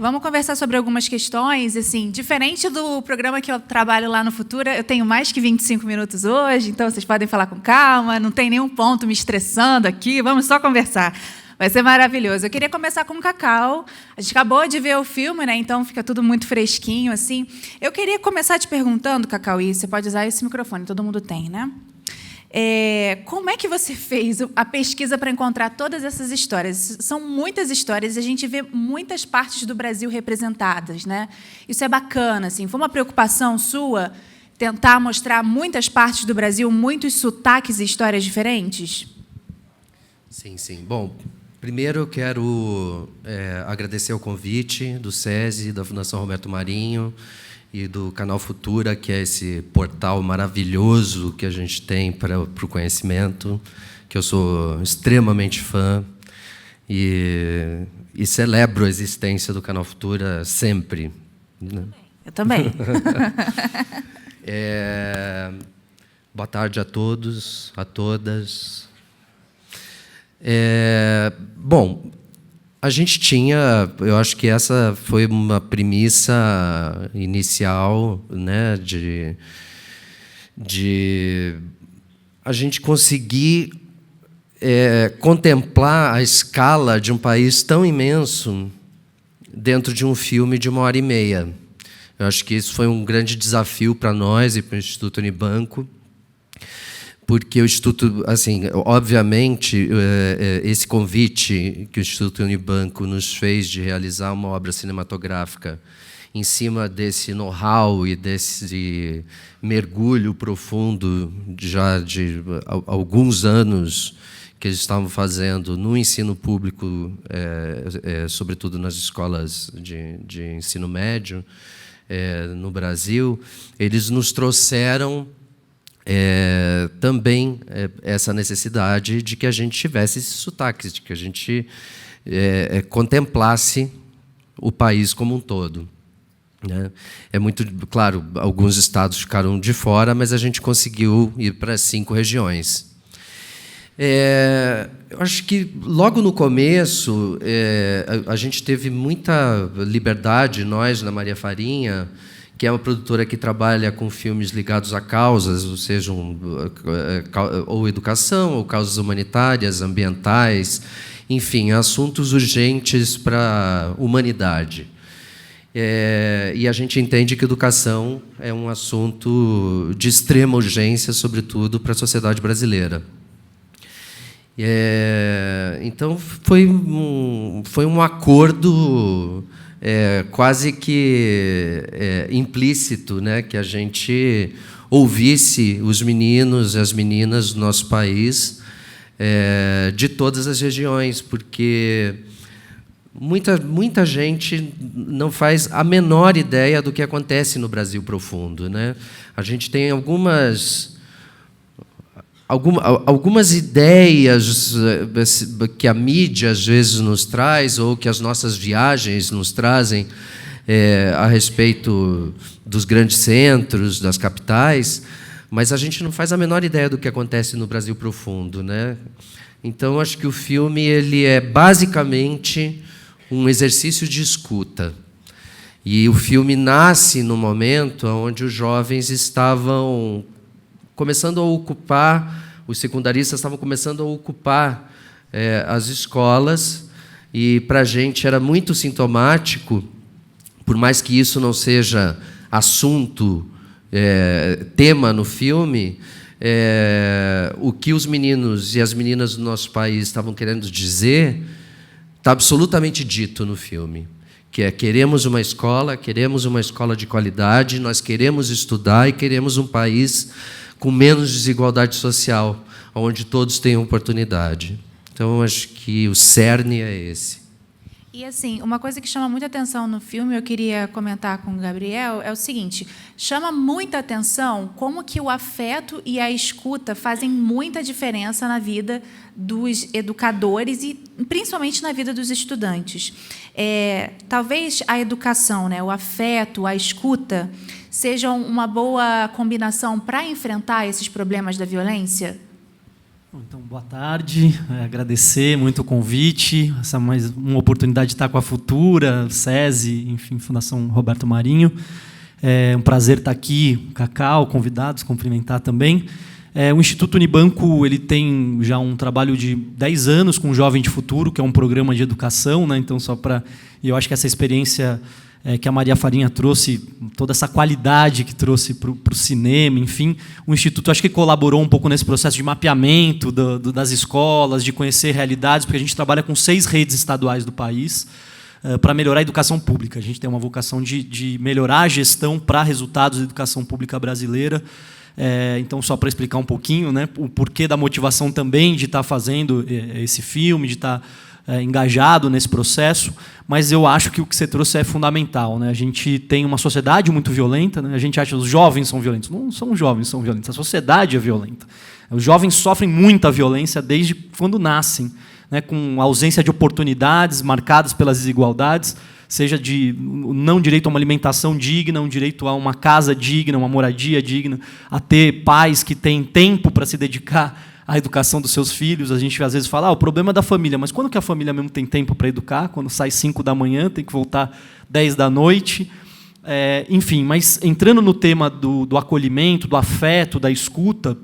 vamos conversar sobre algumas questões. Assim, diferente do programa que eu trabalho lá no Futura, eu tenho mais que 25 minutos hoje, então vocês podem falar com calma, não tem nenhum ponto me estressando aqui, vamos só conversar. Vai ser maravilhoso. Eu queria começar com o Cacau. A gente acabou de ver o filme, né? Então fica tudo muito fresquinho, assim. Eu queria começar te perguntando, Cacau, e você pode usar esse microfone, todo mundo tem, né? Como é que você fez a pesquisa para encontrar todas essas histórias? São muitas histórias e a gente vê muitas partes do Brasil representadas, né? Isso é bacana, assim. Foi uma preocupação sua tentar mostrar muitas partes do Brasil, muitos sotaques e histórias diferentes? Sim, sim. Bom, primeiro eu quero agradecer o convite do SESI, da Fundação Roberto Marinho e do Canal Futura, que é esse portal maravilhoso que a gente tem para o conhecimento, que eu sou extremamente fã e celebro a existência do Canal Futura sempre. Eu também. Boa tarde a todos, a todas. Bom, a gente tinha, eu acho que essa foi uma premissa inicial, né, de a gente conseguir contemplar a escala de um país tão imenso dentro de um filme de 1h30. Eu acho que isso foi um grande desafio para nós e para o Instituto Unibanco, porque o Instituto, assim, obviamente, esse convite que o Instituto Unibanco nos fez de realizar uma obra cinematográfica em cima desse know-how e desse mergulho profundo já de alguns anos que eles estavam fazendo no ensino público, sobretudo nas escolas de ensino médio no Brasil, eles nos trouxeram também essa necessidade de que a gente tivesse esses sotaques, de que a gente contemplasse o país como um todo, né? É muito claro, alguns estados ficaram de fora, mas a gente conseguiu ir para 5 regiões. Eu acho que logo no começo a gente teve muita liberdade, nós na Maria Farinha, que é uma produtora que trabalha com filmes ligados a causas, ou seja, ou educação, ou causas humanitárias, ambientais, enfim, assuntos urgentes para a humanidade. E a gente entende que educação é um assunto de extrema urgência, sobretudo para a sociedade brasileira. Então, foi um acordo quase que implícito, né, que a gente ouvisse os meninos e as meninas do nosso país, de todas as regiões, porque muita gente não faz a menor ideia do que acontece no Brasil profundo, né? A gente tem algumas ideias que a mídia às vezes nos traz, ou que as nossas viagens nos trazem a respeito dos grandes centros, das capitais, mas a gente não faz a menor ideia do que acontece no Brasil profundo, né? Então, acho que o filme ele é basicamente um exercício de escuta. E o filme nasce no momento onde os jovens estavam começando a ocupar, os secundaristas estavam começando a ocupar as escolas, e para a gente era muito sintomático, por mais que isso não seja assunto, tema no filme, o que os meninos e as meninas do nosso país estavam querendo dizer está absolutamente dito no filme, que queremos uma escola de qualidade, nós queremos estudar e queremos um país com menos desigualdade social, onde todos tenham oportunidade. Então, acho que o cerne é esse. E, assim, uma coisa que chama muita atenção no filme, eu queria comentar com o Gabriel, é o seguinte: chama muita atenção como que o afeto e a escuta fazem muita diferença na vida dos educadores e, principalmente, na vida dos estudantes. Talvez a educação, né, o afeto, a escuta, sejam uma boa combinação para enfrentar esses problemas da violência? Então, boa tarde, agradecer muito o convite, essa mais uma oportunidade de estar com a Futura, SESI, enfim, Fundação Roberto Marinho. É um prazer estar aqui, Cacau, convidados, cumprimentar também. O Instituto Unibanco ele tem já um trabalho de 10 anos com o Jovem de Futuro, que é um programa de educação, né? Então, eu acho que essa experiência que a Maria Farinha trouxe, toda essa qualidade que trouxe para o cinema, enfim, o Instituto acho que colaborou um pouco nesse processo de mapeamento das escolas, de conhecer realidades, porque a gente trabalha com 6 redes estaduais do país para melhorar a educação pública. A gente tem uma vocação de melhorar a gestão para resultados da educação pública brasileira. Então, só para explicar um pouquinho, né, o porquê da motivação também de estar fazendo esse filme, de estar engajado nesse processo, mas eu acho que o que você trouxe é fundamental, né? A gente tem uma sociedade muito violenta, né? A gente acha que os jovens são violentos. Não são os jovens que são violentos, a sociedade é violenta. Os jovens sofrem muita violência desde quando nascem, né? Com ausência de oportunidades marcadas pelas desigualdades, seja de não direito a uma alimentação digna, um direito a uma casa digna, uma moradia digna, a ter pais que têm tempo para se dedicar à educação dos seus filhos. A gente às vezes fala, o problema é da família, mas quando que a família mesmo tem tempo para educar? Quando sai 5 da manhã, tem que voltar 10 da noite. Enfim, mas entrando no tema do acolhimento, do afeto, da escuta,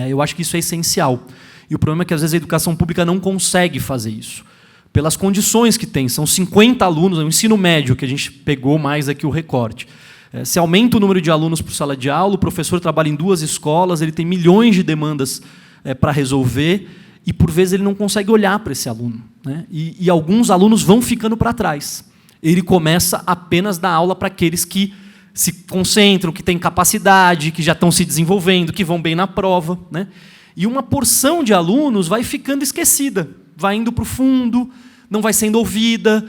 eu acho que isso é essencial. E o problema é que às vezes a educação pública não consegue fazer isso, pelas condições que tem. São 50 alunos, é o ensino médio que a gente pegou mais aqui o recorte. Se aumenta o número de alunos por sala de aula, o professor trabalha em 2 escolas, ele tem milhões de demandas para resolver, e por vezes ele não consegue olhar para esse aluno, né? E alguns alunos vão ficando para trás. Ele começa apenas a dar aula para aqueles que se concentram, que têm capacidade, que já estão se desenvolvendo, que vão bem na prova, né? E uma porção de alunos vai ficando esquecida, vai indo para o fundo, não vai sendo ouvida.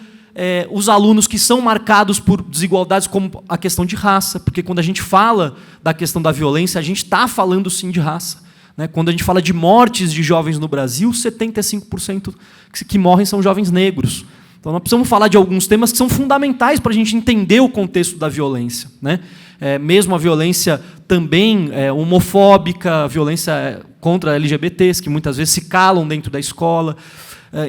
Os alunos que são marcados por desigualdades, como a questão de raça, porque quando a gente fala da questão da violência, a gente está falando sim de raça. Quando a gente fala de mortes de jovens no Brasil, 75% que morrem são jovens negros. Então, nós precisamos falar de alguns temas que são fundamentais para a gente entender o contexto da violência, né? Mesmo a violência também homofóbica, a violência contra LGBTs, que muitas vezes se calam dentro da escola.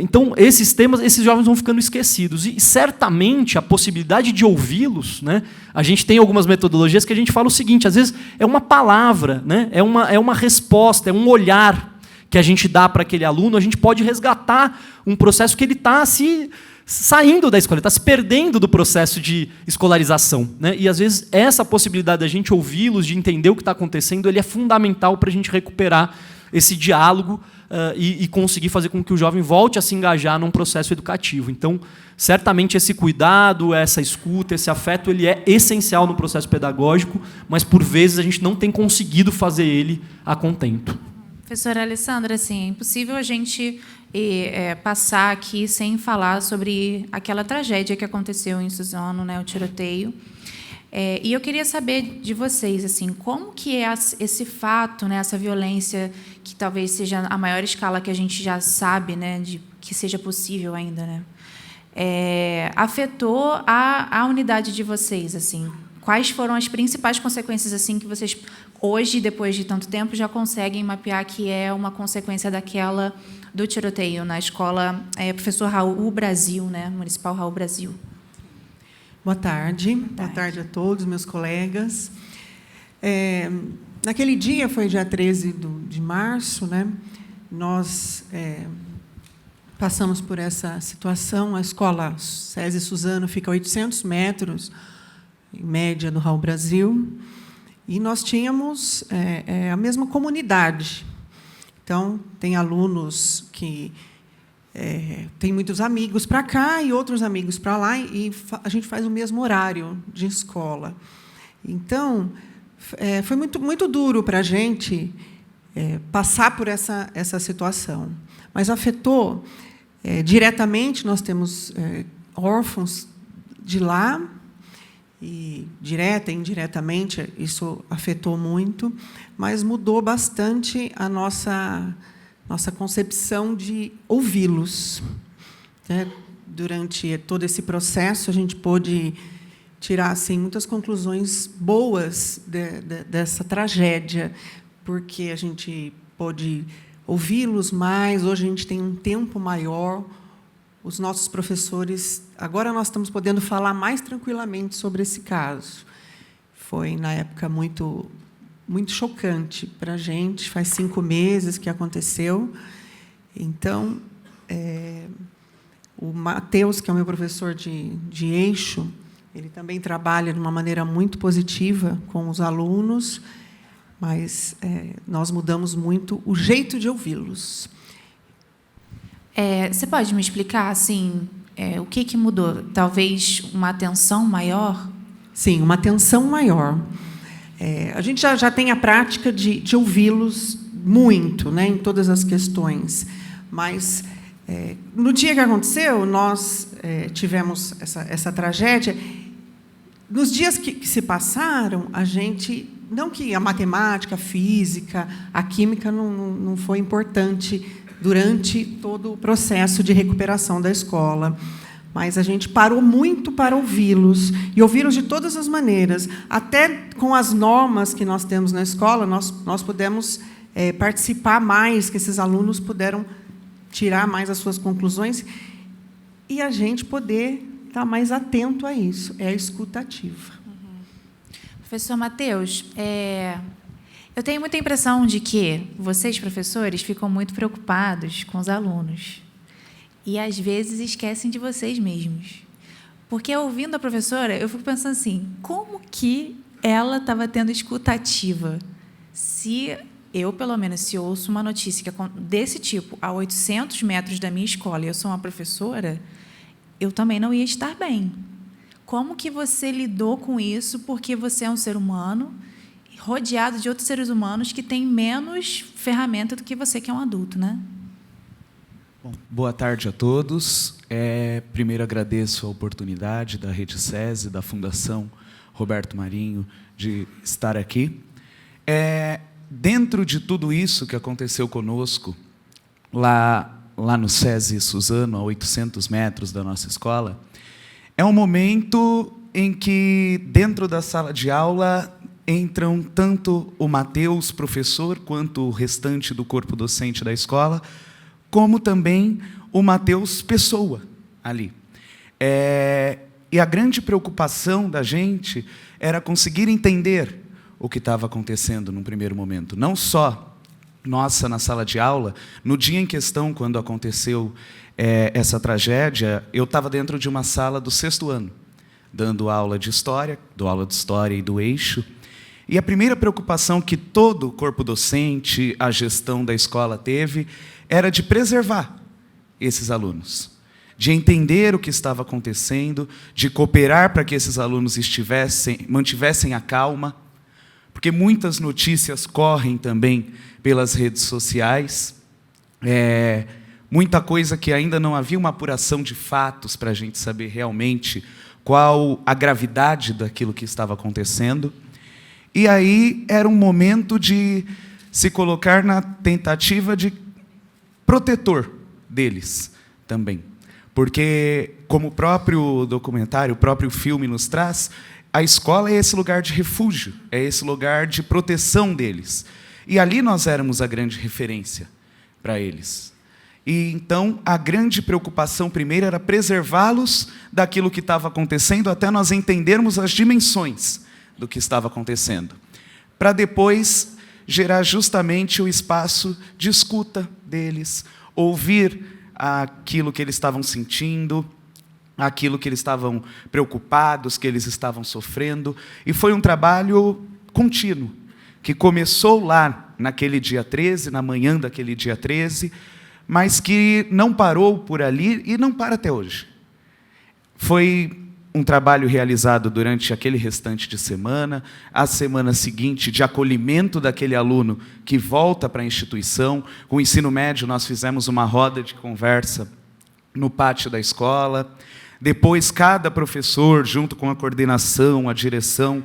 Então, esses temas, esses jovens vão ficando esquecidos. E, certamente, a possibilidade de ouvi-los, né? A gente tem algumas metodologias que a gente fala o seguinte, às vezes é uma palavra, né? É uma resposta, é um olhar que a gente dá para aquele aluno, a gente pode resgatar um processo que ele está saindo da escola, está se perdendo do processo de escolarização, né? E, às vezes, essa possibilidade da gente ouvi-los, de entender o que está acontecendo, ele é fundamental para a gente recuperar esse diálogo e conseguir fazer com que o jovem volte a se engajar num processo educativo. Então, certamente, esse cuidado, essa escuta, esse afeto, ele é essencial no processo pedagógico, mas, por vezes, a gente não tem conseguido fazer ele a contento. Professora Alessandra, assim, é impossível a gente passar aqui sem falar sobre aquela tragédia que aconteceu em Suzano, né, o tiroteio. E eu queria saber de vocês, assim, como que é esse fato, né, essa violência, que talvez seja a maior escala que a gente já sabe, né, de que seja possível ainda, né, afetou a unidade de vocês, assim? Quais foram as principais consequências, assim, que vocês hoje, depois de tanto tempo, já conseguem mapear que é uma consequência daquela do tiroteio na escola Professor Raul Brasil, né, Municipal Raul Brasil? Boa tarde. Boa tarde a todos, meus colegas. Naquele dia, foi dia 13 de março, né, nós passamos por essa situação. A escola SESI Suzano fica a 800 metros, em média, do Raul Brasil, e nós tínhamos a mesma comunidade. Então, tem alunos que tem muitos amigos para cá e outros amigos para lá, e a gente faz o mesmo horário de escola. Então, foi muito, muito duro para a gente passar por essa situação. Mas afetou diretamente, nós temos órfãos de lá, e direta e indiretamente isso afetou muito, mas mudou bastante a nossa concepção de ouvi-los. Durante todo esse processo, a gente pôde tirar assim, muitas conclusões boas dessa tragédia, porque a gente pôde ouvi-los mais. Hoje a gente tem um tempo maior. Os nossos professores... Agora nós estamos podendo falar mais tranquilamente sobre esse caso. Foi, na época, muito chocante para a gente. Faz 5 meses que aconteceu. Então, o Matheus, que é o meu professor de eixo, ele também trabalha de uma maneira muito positiva com os alunos, mas nós mudamos muito o jeito de ouvi-los. Você pode me explicar assim, o que mudou? Talvez uma atenção maior? Sim, uma atenção maior. A gente já tem a prática de ouvi-los muito, né, em todas as questões, mas no dia que aconteceu, nós tivemos essa tragédia. Nos dias que se passaram, a gente... Não que a matemática, a física, a química não foi importante durante todo o processo de recuperação da escola, mas a gente parou muito para ouvi-los, e ouvi-los de todas as maneiras. Até com as normas que nós temos na escola, nós pudemos participar mais, que esses alunos puderam tirar mais as suas conclusões, e a gente poder estar mais atento a isso. É a escuta ativa. Professor Matheus, eu tenho muita impressão de que vocês, professores, ficam muito preocupados com os alunos e, às vezes, esquecem de vocês mesmos. Porque, ouvindo a professora, eu fico pensando assim, como que ela estava tendo escuta ativa? Se eu, pelo menos, se ouço uma notícia desse tipo a 800 metros da minha escola e eu sou uma professora, eu também não ia estar bem. Como que você lidou com isso? Porque você é um ser humano rodeado de outros seres humanos que têm menos ferramenta do que você, que é um adulto, né? Bom, boa tarde a todos. Primeiro agradeço a oportunidade da Rede SESI, da Fundação Roberto Marinho, de estar aqui. Dentro de tudo isso que aconteceu conosco, lá no SESI Suzano, a 800 metros da nossa escola, é um momento em que, dentro da sala de aula, entram tanto o Matheus, professor, quanto o restante do corpo docente da escola, como também o Matheus, pessoa, ali. E a grande preocupação da gente era conseguir entender o que estava acontecendo num primeiro momento. Não só nossa na sala de aula, no dia em questão, quando aconteceu essa tragédia, eu estava dentro de uma sala do 6º ano, dando aula de história, dou aula de história e do eixo, e a primeira preocupação que todo o corpo docente, a gestão da escola teve, era de preservar esses alunos, de entender o que estava acontecendo, de cooperar para que esses alunos mantivessem a calma, porque muitas notícias correm também pelas redes sociais, muita coisa que ainda não havia uma apuração de fatos para a gente saber realmente qual a gravidade daquilo que estava acontecendo. E aí era um momento de se colocar na tentativa de protetor deles também. Porque, como o próprio documentário, o próprio filme nos traz, a escola é esse lugar de refúgio, é esse lugar de proteção deles. E ali nós éramos a grande referência para eles. E, então, a grande preocupação primeiro era preservá-los daquilo que estava acontecendo, até nós entendermos as dimensões do que estava acontecendo, para depois gerar justamente o espaço de escuta deles, ouvir aquilo que eles estavam sentindo, aquilo que eles estavam preocupados, que eles estavam sofrendo. E foi um trabalho contínuo, que começou lá naquele dia 13, na manhã daquele dia 13, mas que não parou por ali e não para até hoje. Foi um trabalho realizado durante aquele restante de semana, a semana seguinte de acolhimento daquele aluno que volta para a instituição. Com o ensino médio, nós fizemos uma roda de conversa no pátio da escola. Depois, cada professor, junto com a coordenação, a direção,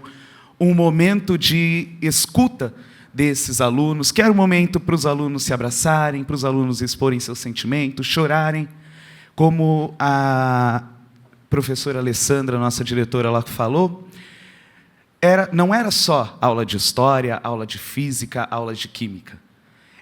um momento de escuta desses alunos, que era um momento para os alunos se abraçarem, para os alunos exporem seus sentimentos, chorarem, como a professora Alessandra, nossa diretora, lá falou, não era só aula de história, aula de física, aula de química.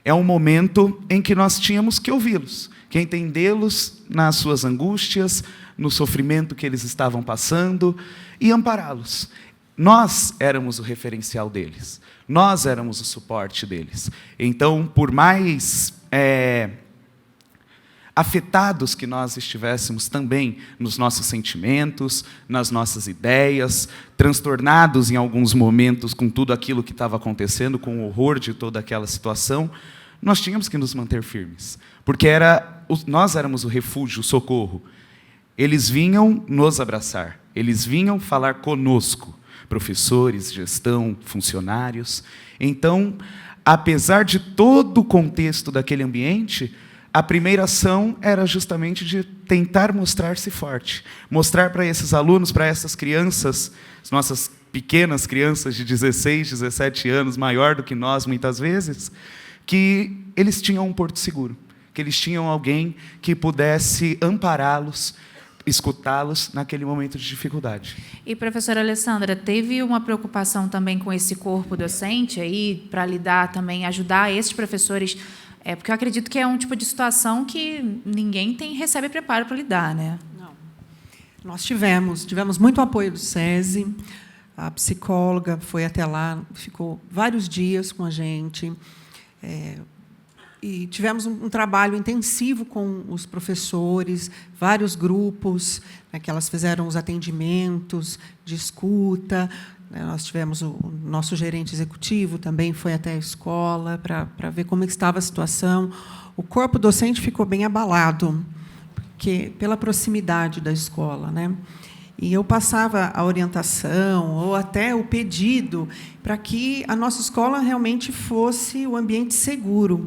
é um momento em que nós tínhamos que ouvi-los, que entendê-los nas suas angústias, no sofrimento que eles estavam passando e ampará-los. Nós éramos o referencial deles, nós éramos o suporte deles. Então, por mais afetados que nós estivéssemos também nos nossos sentimentos, nas nossas ideias, transtornados em alguns momentos com tudo aquilo que estava acontecendo, com o horror de toda aquela situação, nós tínhamos que nos manter firmes, porque nós éramos o refúgio, o socorro. Eles vinham nos abraçar, eles vinham falar conosco, professores, gestão, funcionários. Então, apesar de todo o contexto daquele ambiente, a primeira ação era justamente de tentar mostrar-se forte, mostrar para esses alunos, para essas crianças, as nossas pequenas crianças de 16, 17 anos, maior do que nós muitas vezes, que eles tinham um porto seguro, que eles tinham alguém que pudesse ampará-los, escutá-los naquele momento de dificuldade. E, professora Alessandra, teve uma preocupação também com esse corpo docente aí, para lidar também, ajudar esses professores, porque eu acredito que é um tipo de situação que ninguém recebe preparo para lidar, né? Não. Nós tivemos muito apoio do SESI, a psicóloga foi até lá, ficou vários dias com a gente, e tivemos um trabalho intensivo com os professores, vários grupos, né, que elas fizeram os atendimentos de escuta. Nós tivemos o nosso gerente executivo, também foi até a escola para ver como estava a situação. O corpo docente ficou bem abalado, pela proximidade da escola, né? E eu passava a orientação ou até o pedido para que a nossa escola realmente fosse o ambiente seguro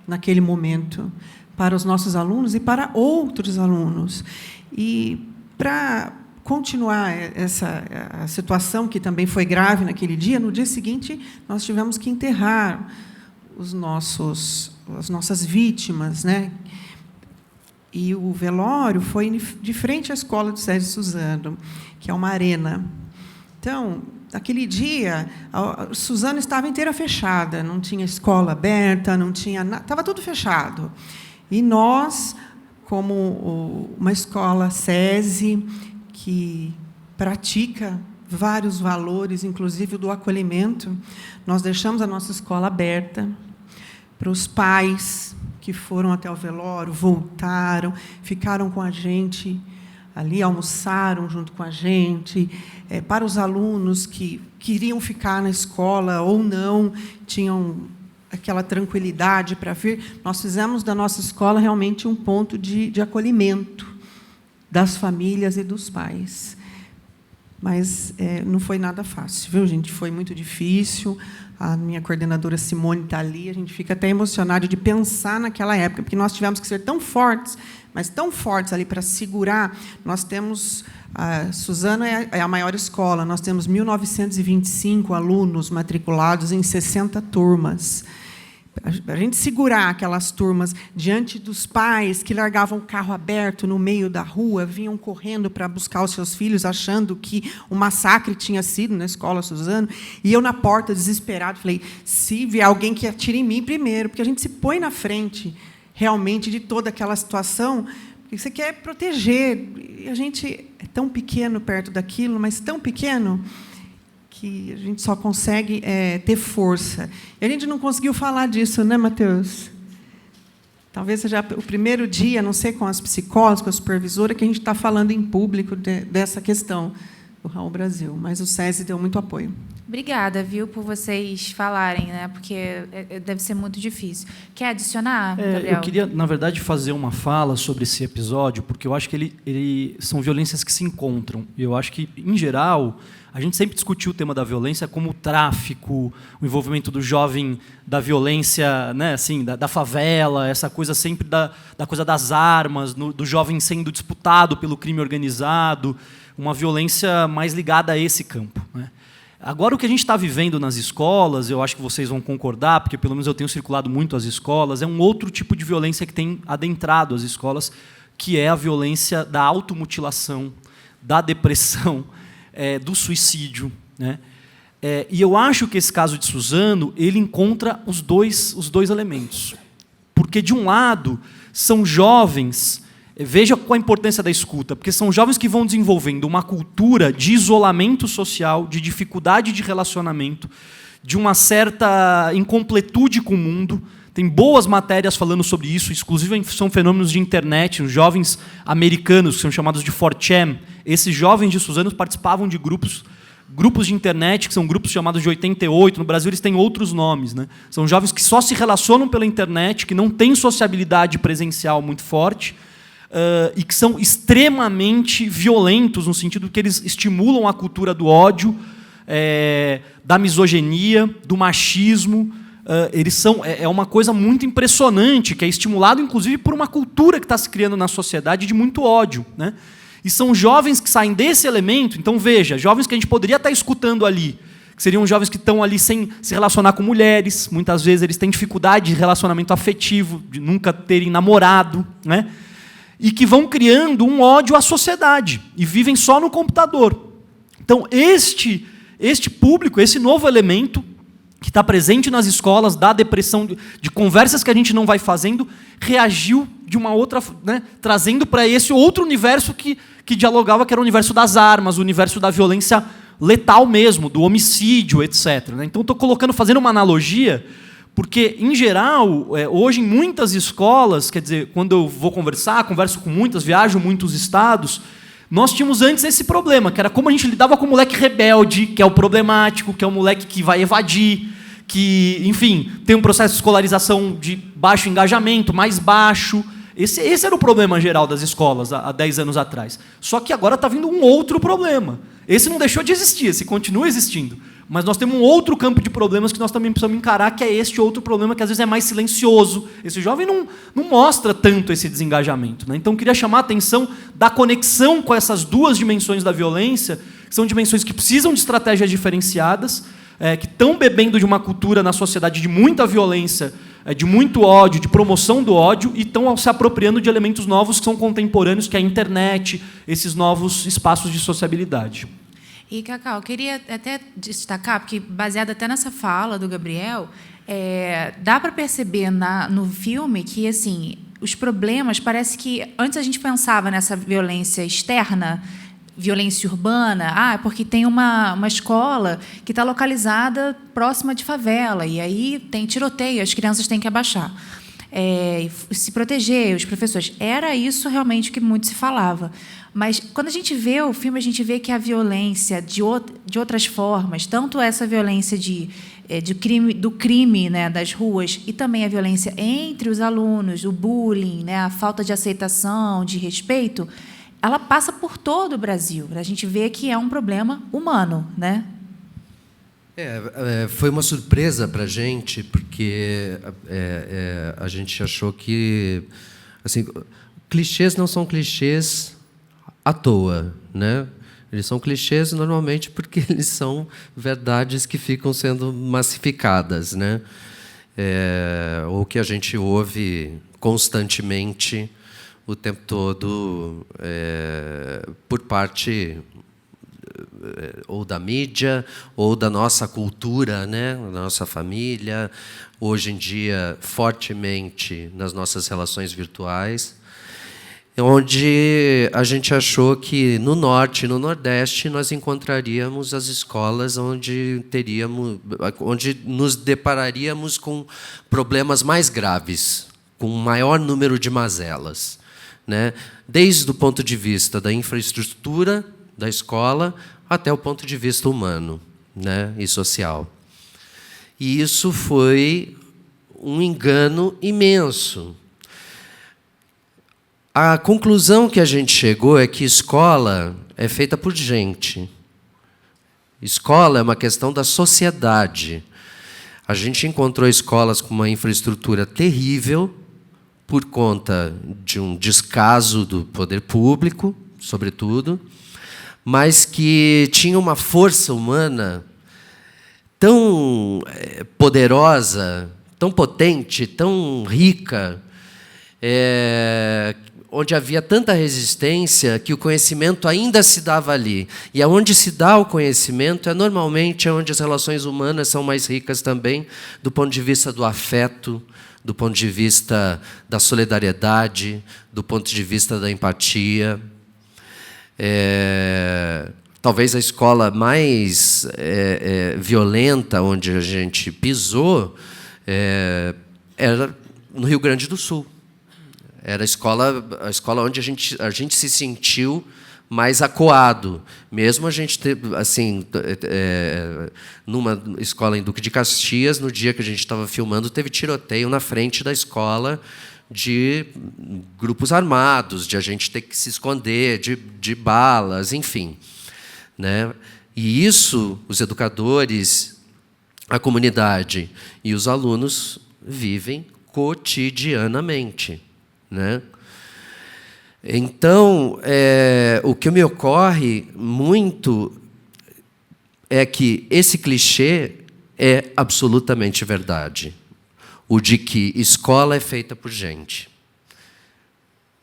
naquele momento para os nossos alunos e para outros alunos. E para continuar a situação que também foi grave naquele dia, no dia seguinte nós tivemos que enterrar as nossas vítimas, né? E o velório foi de frente à escola do Sérgio Suzano, que é uma arena. Então, naquele dia, a Suzano estava inteira fechada, não tinha escola aberta, não tinha nada, estava tudo fechado. E nós, como uma escola SESI, que pratica vários valores, inclusive o do acolhimento, nós deixamos a nossa escola aberta para os pais que foram até o velório, voltaram, ficaram com a gente ali, almoçaram junto com a gente. Para os alunos que queriam ficar na escola ou não, tinham aquela tranquilidade para vir, nós fizemos da nossa escola realmente um ponto de acolhimento das famílias e dos pais. Mas não foi nada fácil, viu, gente? Foi muito difícil. A minha coordenadora Simone está ali, a gente fica até emocionado de pensar naquela época, porque nós tivemos que ser tão fortes, mas tão fortes ali para segurar. Nós temos, a Suzano é a maior escola, nós temos 1.925 alunos matriculados em 60 turmas. A gente segurar aquelas turmas diante dos pais que largavam o carro aberto no meio da rua, vinham correndo para buscar os seus filhos, achando que o massacre tinha sido na escola Suzano, e eu na porta, desesperado, falei, se vier alguém que atire em mim primeiro, porque a gente se põe na frente, realmente, de toda aquela situação, porque você quer proteger, e a gente é tão pequeno perto daquilo, mas tão pequeno, que a gente só consegue ter força. E a gente não conseguiu falar disso, né, Matheus? Talvez seja o primeiro dia, não sei, com as psicólogas, com a supervisora, que a gente está falando em público dessa questão do Raul Brasil. Mas o SESI deu muito apoio. Obrigada, viu, por vocês falarem, né? Porque deve ser muito difícil. Quer adicionar, Gabriel? Eu queria, na verdade, fazer uma fala sobre esse episódio, porque eu acho que ele são violências que se encontram. Eu acho que, em geral, a gente sempre discutiu o tema da violência como o tráfico, o envolvimento do jovem da violência, né, assim, da favela, essa coisa sempre da coisa das armas, do jovem sendo disputado pelo crime organizado, uma violência mais ligada a esse campo, né? Agora, o que a gente está vivendo nas escolas, eu acho que vocês vão concordar, porque pelo menos eu tenho circulado muito as escolas, é um outro tipo de violência que tem adentrado as escolas, que é a violência da automutilação, da depressão, do suicídio, né? E eu acho que esse caso de Suzano, ele encontra os dois elementos. Porque, de um lado, são jovens... Veja qual a importância da escuta, porque são jovens que vão desenvolvendo uma cultura de isolamento social, de dificuldade de relacionamento, de uma certa incompletude com o mundo. Tem boas matérias falando sobre isso, inclusive são fenômenos de internet. Os jovens americanos, que são chamados de 4chan, esses jovens de Suzano participavam de grupos de internet, que são grupos chamados de 88. No Brasil, eles têm outros nomes, né? São jovens que só se relacionam pela internet, que não têm sociabilidade presencial muito forte, e que são extremamente violentos, no sentido que eles estimulam a cultura do ódio, da misoginia, do machismo. Eles são, uma coisa muito impressionante, que é estimulado, inclusive, por uma cultura que está se criando na sociedade de muito ódio, né? E são jovens que saem desse elemento. Então, veja, jovens que a gente poderia estar escutando ali, que seriam jovens que estão ali sem se relacionar com mulheres, muitas vezes eles têm dificuldade de relacionamento afetivo, de nunca terem namorado, né? E que vão criando um ódio à sociedade e vivem só no computador. Então, este público, esse novo elemento que está presente nas escolas, da depressão, de conversas que a gente não vai fazendo, reagiu de uma outra, né, trazendo para esse outro universo que dialogava, que era o universo das armas, o universo da violência letal mesmo, do homicídio, etc. Então, estou fazendo uma analogia, porque, em geral, hoje, em muitas escolas, quer dizer, quando eu vou converso com muitas, viajo muitos estados, nós tínhamos antes esse problema, que era como a gente lidava com o moleque rebelde, que é o problemático, que é o moleque que vai evadir, que, enfim, tem um processo de escolarização de baixo engajamento, mais baixo. Esse era o problema geral das escolas há 10 anos atrás. Só que agora está vindo um outro problema. Esse não deixou de existir, esse continua existindo. Mas nós temos um outro campo de problemas que nós também precisamos encarar, que é este outro problema, que às vezes é mais silencioso. Esse jovem não mostra tanto esse desengajamento, né? Então, eu queria chamar a atenção da conexão com essas duas dimensões da violência, que são dimensões que precisam de estratégias diferenciadas, que estão bebendo de uma cultura na sociedade de muita violência, de muito ódio, de promoção do ódio, e estão se apropriando de elementos novos que são contemporâneos, que é a internet, esses novos espaços de sociabilidade. E, Cacau, eu queria até destacar, porque baseado até nessa fala do Gabriel, dá para perceber no filme que, assim, os problemas, parece que antes a gente pensava nessa violência externa, violência urbana, porque tem uma escola que está localizada próxima de favela, e aí tem tiroteio, as crianças têm que abaixar. Se proteger, os professores. Era isso realmente que muito se falava. Mas, quando a gente vê o filme, a gente vê que a violência de outras formas, tanto essa violência do crime, né, das ruas, e também a violência entre os alunos, o bullying, né, a falta de aceitação, de respeito, ela passa por todo o Brasil. A gente vê que é um problema humano, né? Foi uma surpresa para a gente, porque a gente achou que, assim, clichês não são clichês à toa, né? Eles são clichês normalmente porque eles são verdades que ficam sendo massificadas, né? Ou que a gente ouve constantemente o tempo todo por parte ou da mídia ou da nossa cultura, né, da nossa família, hoje em dia fortemente nas nossas relações virtuais, onde a gente achou que no norte e no nordeste nós encontraríamos as escolas onde nos depararíamos com problemas mais graves, com um maior número de mazelas, né? Desde o ponto de vista da infraestrutura da escola até o ponto de vista humano, né, e social. E isso foi um engano imenso. A conclusão que a gente chegou é que escola é feita por gente. Escola é uma questão da sociedade. A gente encontrou escolas com uma infraestrutura terrível, por conta de um descaso do poder público, sobretudo, mas que tinha uma força humana tão poderosa, tão potente, tão rica, onde havia tanta resistência que o conhecimento ainda se dava ali. E aonde se dá o conhecimento normalmente onde as relações humanas são mais ricas também, do ponto de vista do afeto, do ponto de vista da solidariedade, do ponto de vista da empatia. Talvez a escola mais violenta onde a gente pisou era no Rio Grande do Sul. Era a escola onde a gente se sentiu mais acuado. Mesmo a gente assim, numa escola em Duque de Caxias, no dia que a gente estava filmando, teve tiroteio na frente da escola de grupos armados, de a gente ter que se esconder de balas, enfim, né? E isso, os educadores, a comunidade e os alunos vivem cotidianamente, né? Então, o que me ocorre muito é que esse clichê é absolutamente verdade. O de que escola é feita por gente,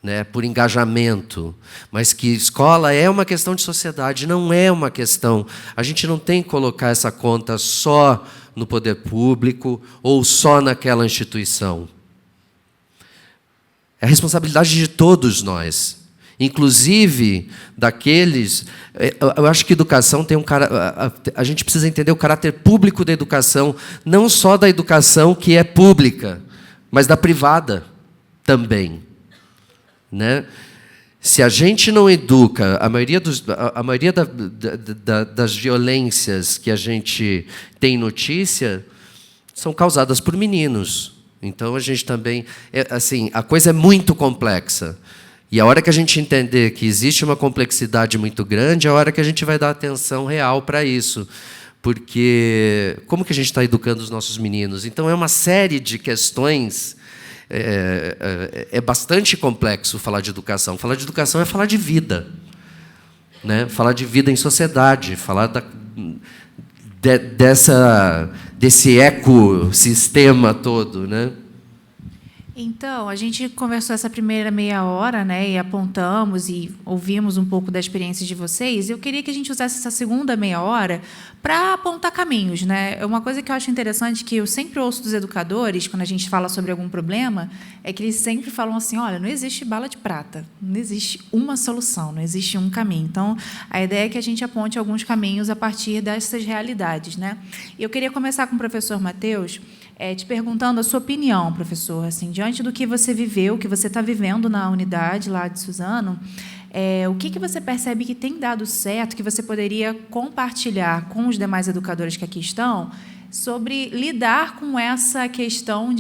né, por engajamento, mas que escola é uma questão de sociedade, não é uma questão... A gente não tem que colocar essa conta só no poder público ou só naquela instituição. É a responsabilidade de todos nós, inclusive daqueles... Eu acho que educação tem a gente precisa entender o caráter público da educação, não só da educação que é pública, mas da privada também, né? Se a gente não educa, a maioria das violências que a gente tem notícia são causadas por meninos. Então, a gente também... assim, a coisa é muito complexa. E a hora que a gente entender que existe uma complexidade muito grande, é a hora que a gente vai dar atenção real para isso. Porque como que a gente está educando os nossos meninos? Então, é uma série de questões... É bastante complexo falar de educação. Falar de educação é falar de vida, né? Falar de vida em sociedade, falar desse ecossistema todo, né? Então, a gente conversou essa primeira meia hora, né, e apontamos e ouvimos um pouco da experiência de vocês. Eu queria que a gente usasse essa segunda meia hora para apontar caminhos, né? Uma coisa que eu acho interessante, que eu sempre ouço dos educadores, quando a gente fala sobre algum problema, é que eles sempre falam assim, olha, não existe bala de prata, não existe uma solução, não existe um caminho. Então, a ideia é que a gente aponte alguns caminhos a partir dessas realidades, né? E eu queria começar com o professor Matheus, te perguntando a sua opinião, professor, assim, diante do que você viveu, que você está vivendo na unidade lá de Suzano, o que você percebe que tem dado certo, que você poderia compartilhar com os demais educadores que aqui estão, sobre lidar com essa questão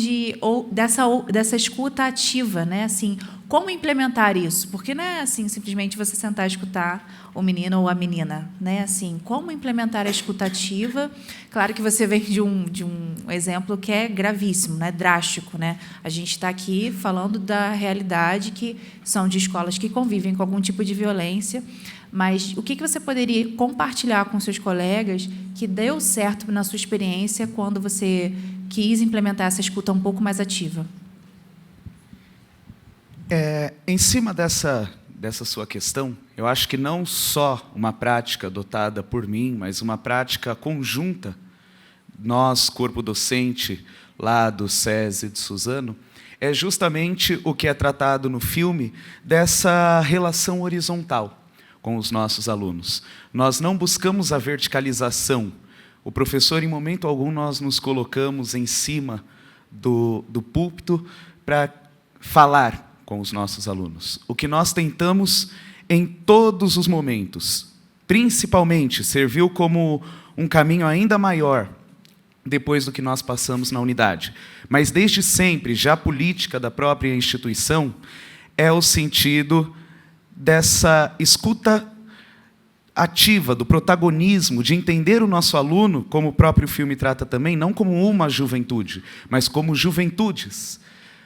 dessa escuta ativa, né? Assim, como implementar isso? Porque não é assim simplesmente você sentar e escutar o menino ou a menina, né? Assim, como implementar a escuta ativa? Claro que você vem de um exemplo que é gravíssimo, né? Drástico, né? A gente está aqui falando da realidade que são de escolas que convivem com algum tipo de violência. Mas o que você poderia compartilhar com seus colegas que deu certo na sua experiência quando você quis implementar essa escuta um pouco mais ativa? Em cima dessa sua questão, eu acho que não só uma prática adotada por mim, mas uma prática conjunta, nós, corpo docente, lá do SESI de Suzano, é justamente o que é tratado no filme dessa relação horizontal com os nossos alunos. Nós não buscamos a verticalização. O professor, em momento algum, nós nos colocamos em cima do púlpito para falar com os nossos alunos. O que nós tentamos em todos os momentos, principalmente, serviu como um caminho ainda maior depois do que nós passamos na unidade. Mas, desde sempre, já a política da própria instituição é o sentido dessa escuta ativa, do protagonismo, de entender o nosso aluno, como o próprio filme trata também, não como uma juventude, mas como juventudes.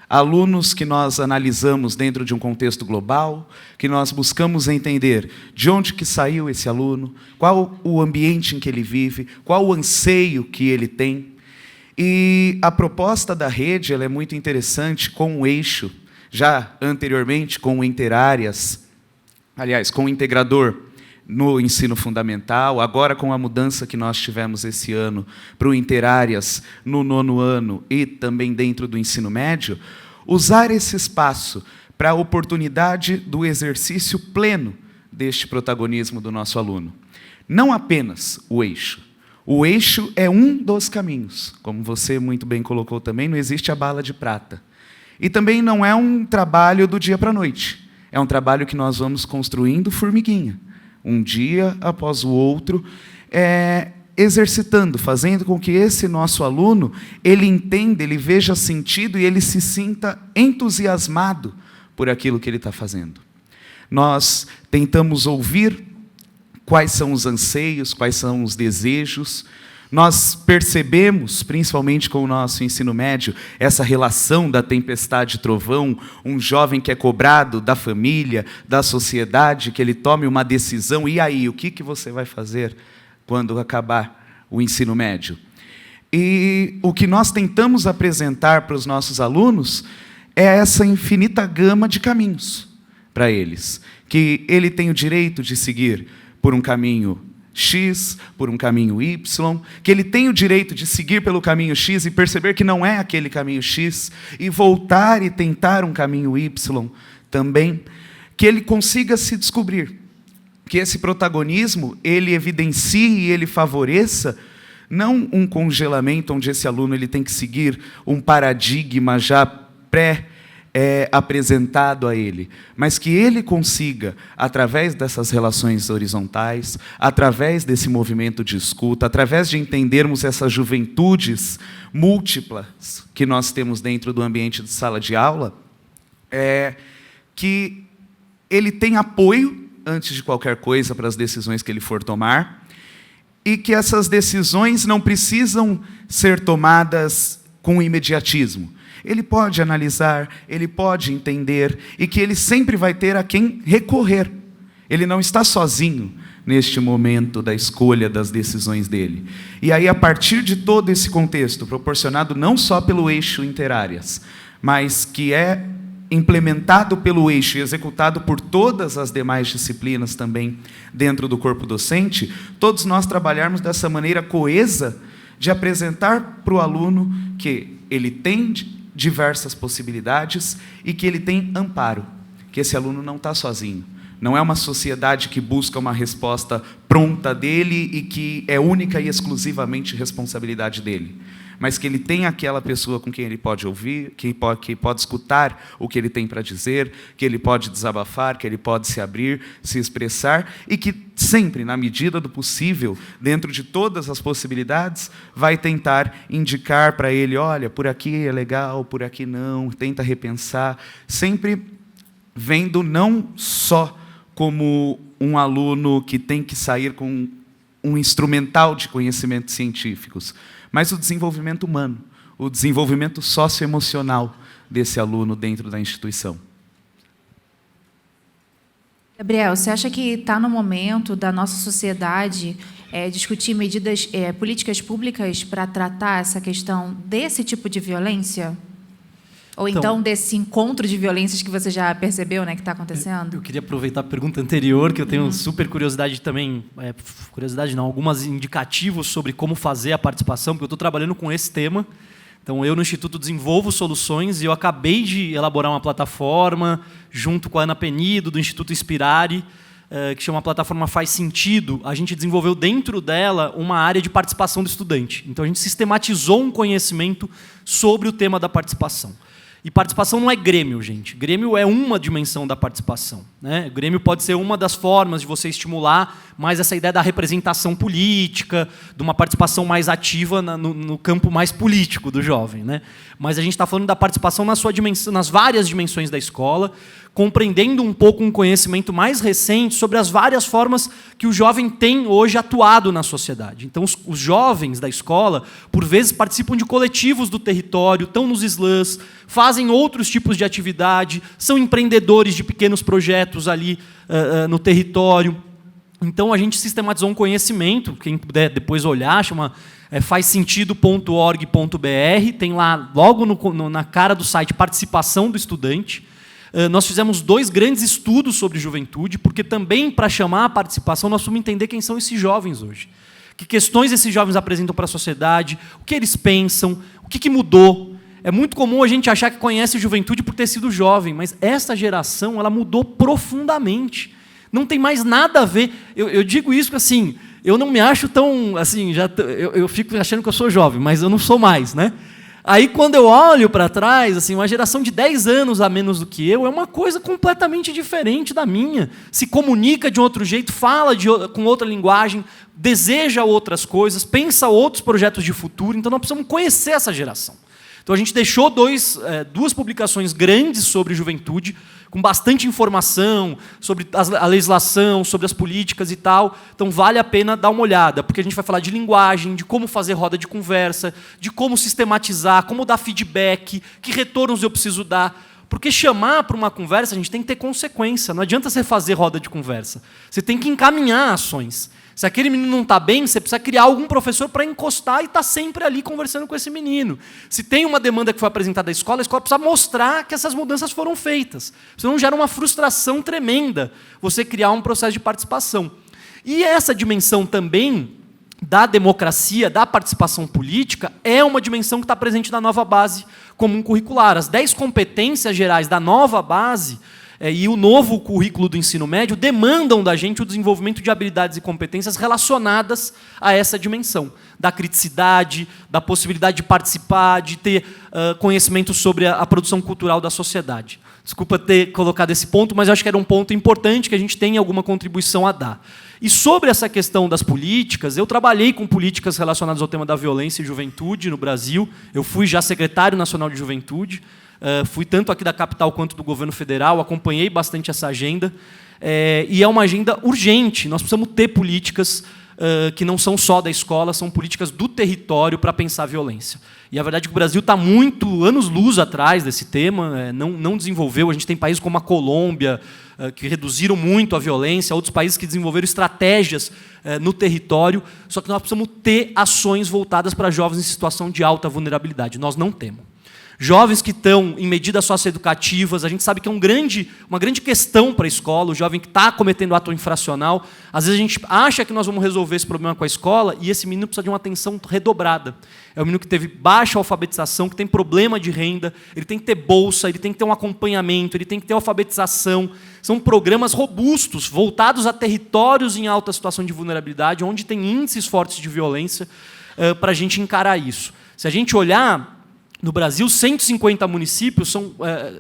Alunos que nós analisamos dentro de um contexto global, que nós buscamos entender de onde que saiu esse aluno, qual o ambiente em que ele vive, qual o anseio que ele tem. E a proposta da rede ela é muito interessante com o eixo já anteriormente com o Interáreas, aliás, com o integrador no ensino fundamental, agora com a mudança que nós tivemos esse ano para o Interáreas no 9º ano e também dentro do ensino médio, usar esse espaço para a oportunidade do exercício pleno deste protagonismo do nosso aluno. Não apenas o eixo. O eixo é um dos caminhos. Como você muito bem colocou também, não existe a bala de prata. E também não é um trabalho do dia para a noite. É um trabalho que nós vamos construindo formiguinha, um dia após o outro, exercitando, fazendo com que esse nosso aluno, ele entenda, ele veja sentido e ele se sinta entusiasmado por aquilo que ele está fazendo. Nós tentamos ouvir quais são os anseios, quais são os desejos. Nós percebemos, principalmente com o nosso ensino médio, essa relação da tempestade e trovão, um jovem que é cobrado da família, da sociedade, que ele tome uma decisão, e aí, o que você vai fazer quando acabar o ensino médio? E o que nós tentamos apresentar para os nossos alunos é essa infinita gama de caminhos para eles, que ele tem o direito de seguir por um caminho X, por um caminho Y, que ele tem o direito de seguir pelo caminho X e perceber que não é aquele caminho X, e voltar e tentar um caminho Y também, que ele consiga se descobrir, que esse protagonismo, ele evidencie e ele favoreça, não um congelamento onde esse aluno ele tem que seguir um paradigma já apresentado a ele, mas que ele consiga, através dessas relações horizontais, através desse movimento de escuta, através de entendermos essas juventudes múltiplas que nós temos dentro do ambiente de sala de aula, que ele tenha apoio, antes de qualquer coisa, para as decisões que ele for tomar, e que essas decisões não precisam ser tomadas com imediatismo. Ele pode analisar, ele pode entender, e que ele sempre vai ter a quem recorrer. Ele não está sozinho neste momento da escolha das decisões dele. E aí, a partir de todo esse contexto, proporcionado não só pelo eixo Interáreas, mas que é implementado pelo eixo e executado por todas as demais disciplinas também dentro do corpo docente, todos nós trabalharmos dessa maneira coesa de apresentar para o aluno que ele tem diversas possibilidades e que ele tem amparo, que esse aluno não está sozinho. Não é uma sociedade que busca uma resposta pronta dele e que é única e exclusivamente responsabilidade dele, mas que ele tem aquela pessoa com quem ele pode ouvir, que pode escutar o que ele tem para dizer, que ele pode desabafar, que ele pode se abrir, se expressar, e que sempre, na medida do possível, dentro de todas as possibilidades, vai tentar indicar para ele, olha, por aqui é legal, por aqui não, tenta repensar, sempre vendo não só como um aluno que tem que sair com um instrumental de conhecimentos científicos, mas o desenvolvimento humano, o desenvolvimento socioemocional desse aluno dentro da instituição. Gabriel, você acha que está no momento da nossa sociedade discutir medidas, políticas públicas para tratar essa questão desse tipo de violência? Ou então desse encontro de violências que você já percebeu, né, que está acontecendo? Eu queria aproveitar a pergunta anterior, que eu tenho super curiosidade também, alguns indicativos sobre como fazer a participação, porque eu estou trabalhando com esse tema. Então, eu no Instituto desenvolvo soluções e eu acabei de elaborar uma plataforma junto com a Ana Penido, do Instituto Inspirare, que chama a plataforma Faz Sentido. A gente desenvolveu dentro dela uma área de participação do estudante. Então, a gente sistematizou um conhecimento sobre o tema da participação. E participação não é Grêmio, gente. Grêmio é uma dimensão da participação, né? Grêmio pode ser uma das formas de você estimular mais essa ideia da representação política, de uma participação mais ativa no campo mais político do jovem, né? Mas a gente está falando da participação na sua dimensão, nas várias dimensões da escola, compreendendo um pouco um conhecimento mais recente sobre as várias formas que o jovem tem hoje atuado na sociedade. Então, os jovens da escola, por vezes, participam de coletivos do território, estão nos slams, fazem outros tipos de atividade, são empreendedores de pequenos projetos ali no território. Então, a gente sistematizou um conhecimento, quem puder depois olhar, chama fazsentido.org.br, tem lá, logo na cara do site, participação do estudante. Nós fizemos 2 grandes estudos sobre juventude, porque também, para chamar a participação, nós vamos entender quem são esses jovens hoje. Que questões esses jovens apresentam para a sociedade, o que eles pensam, o que mudou. É muito comum a gente achar que conhece juventude por ter sido jovem, mas essa geração ela mudou profundamente. Não tem mais nada a ver. Eu digo isso porque, assim, eu não me acho tão... Assim, eu fico achando que eu sou jovem, mas eu não sou mais, né? Aí, quando eu olho para trás, assim, uma geração de 10 anos a menos do que eu é uma coisa completamente diferente da minha. Se comunica de um outro jeito, fala com outra linguagem, deseja outras coisas, pensa outros projetos de futuro. Então, nós precisamos conhecer essa geração. Então, a gente deixou 2 publicações grandes sobre juventude, com bastante informação sobre a legislação, sobre as políticas e tal. Então, vale a pena dar uma olhada, porque a gente vai falar de linguagem, de como fazer roda de conversa, de como sistematizar, como dar feedback, que retornos eu preciso dar. Porque chamar para uma conversa, a gente tem que ter consequência. Não adianta você fazer roda de conversa. Você tem que encaminhar ações. Se aquele menino não está bem, você precisa criar algum professor para encostar e estar sempre ali conversando com esse menino. Se tem uma demanda que foi apresentada à escola, a escola precisa mostrar que essas mudanças foram feitas. Senão gera uma frustração tremenda você criar um processo de participação. E essa dimensão também da democracia, da participação política, é uma dimensão que está presente na nova base comum curricular. As 10 competências gerais da nova base e o novo currículo do ensino médio demandam da gente o desenvolvimento de habilidades e competências relacionadas a essa dimensão, da criticidade, da possibilidade de participar, de ter conhecimento sobre a produção cultural da sociedade. Desculpa ter colocado esse ponto, mas eu acho que era um ponto importante que a gente tem alguma contribuição a dar. E sobre essa questão das políticas, eu trabalhei com políticas relacionadas ao tema da violência e juventude no Brasil. Eu fui já secretário nacional de juventude, fui tanto aqui da capital quanto do governo federal, acompanhei bastante essa agenda, e é uma agenda urgente. Nós precisamos ter políticas que não são só da escola, são políticas do território para pensar a violência. E a verdade é que o Brasil está muito anos-luz atrás desse tema, não desenvolveu. A gente tem países como a Colômbia, que reduziram muito a violência, outros países que desenvolveram estratégias no território, só que nós precisamos ter ações voltadas para jovens em situação de alta vulnerabilidade. Nós não temos. Jovens que estão em medidas socioeducativas, a gente sabe que é uma grande questão para a escola, o jovem que está cometendo ato infracional. Às vezes a gente acha que nós vamos resolver esse problema com a escola e esse menino precisa de uma atenção redobrada. É um menino que teve baixa alfabetização, que tem problema de renda, ele tem que ter bolsa, ele tem que ter um acompanhamento, ele tem que ter alfabetização. São programas robustos, voltados a territórios em alta situação de vulnerabilidade, onde tem índices fortes de violência, para a gente encarar isso. Se a gente olhar, no Brasil, 150 municípios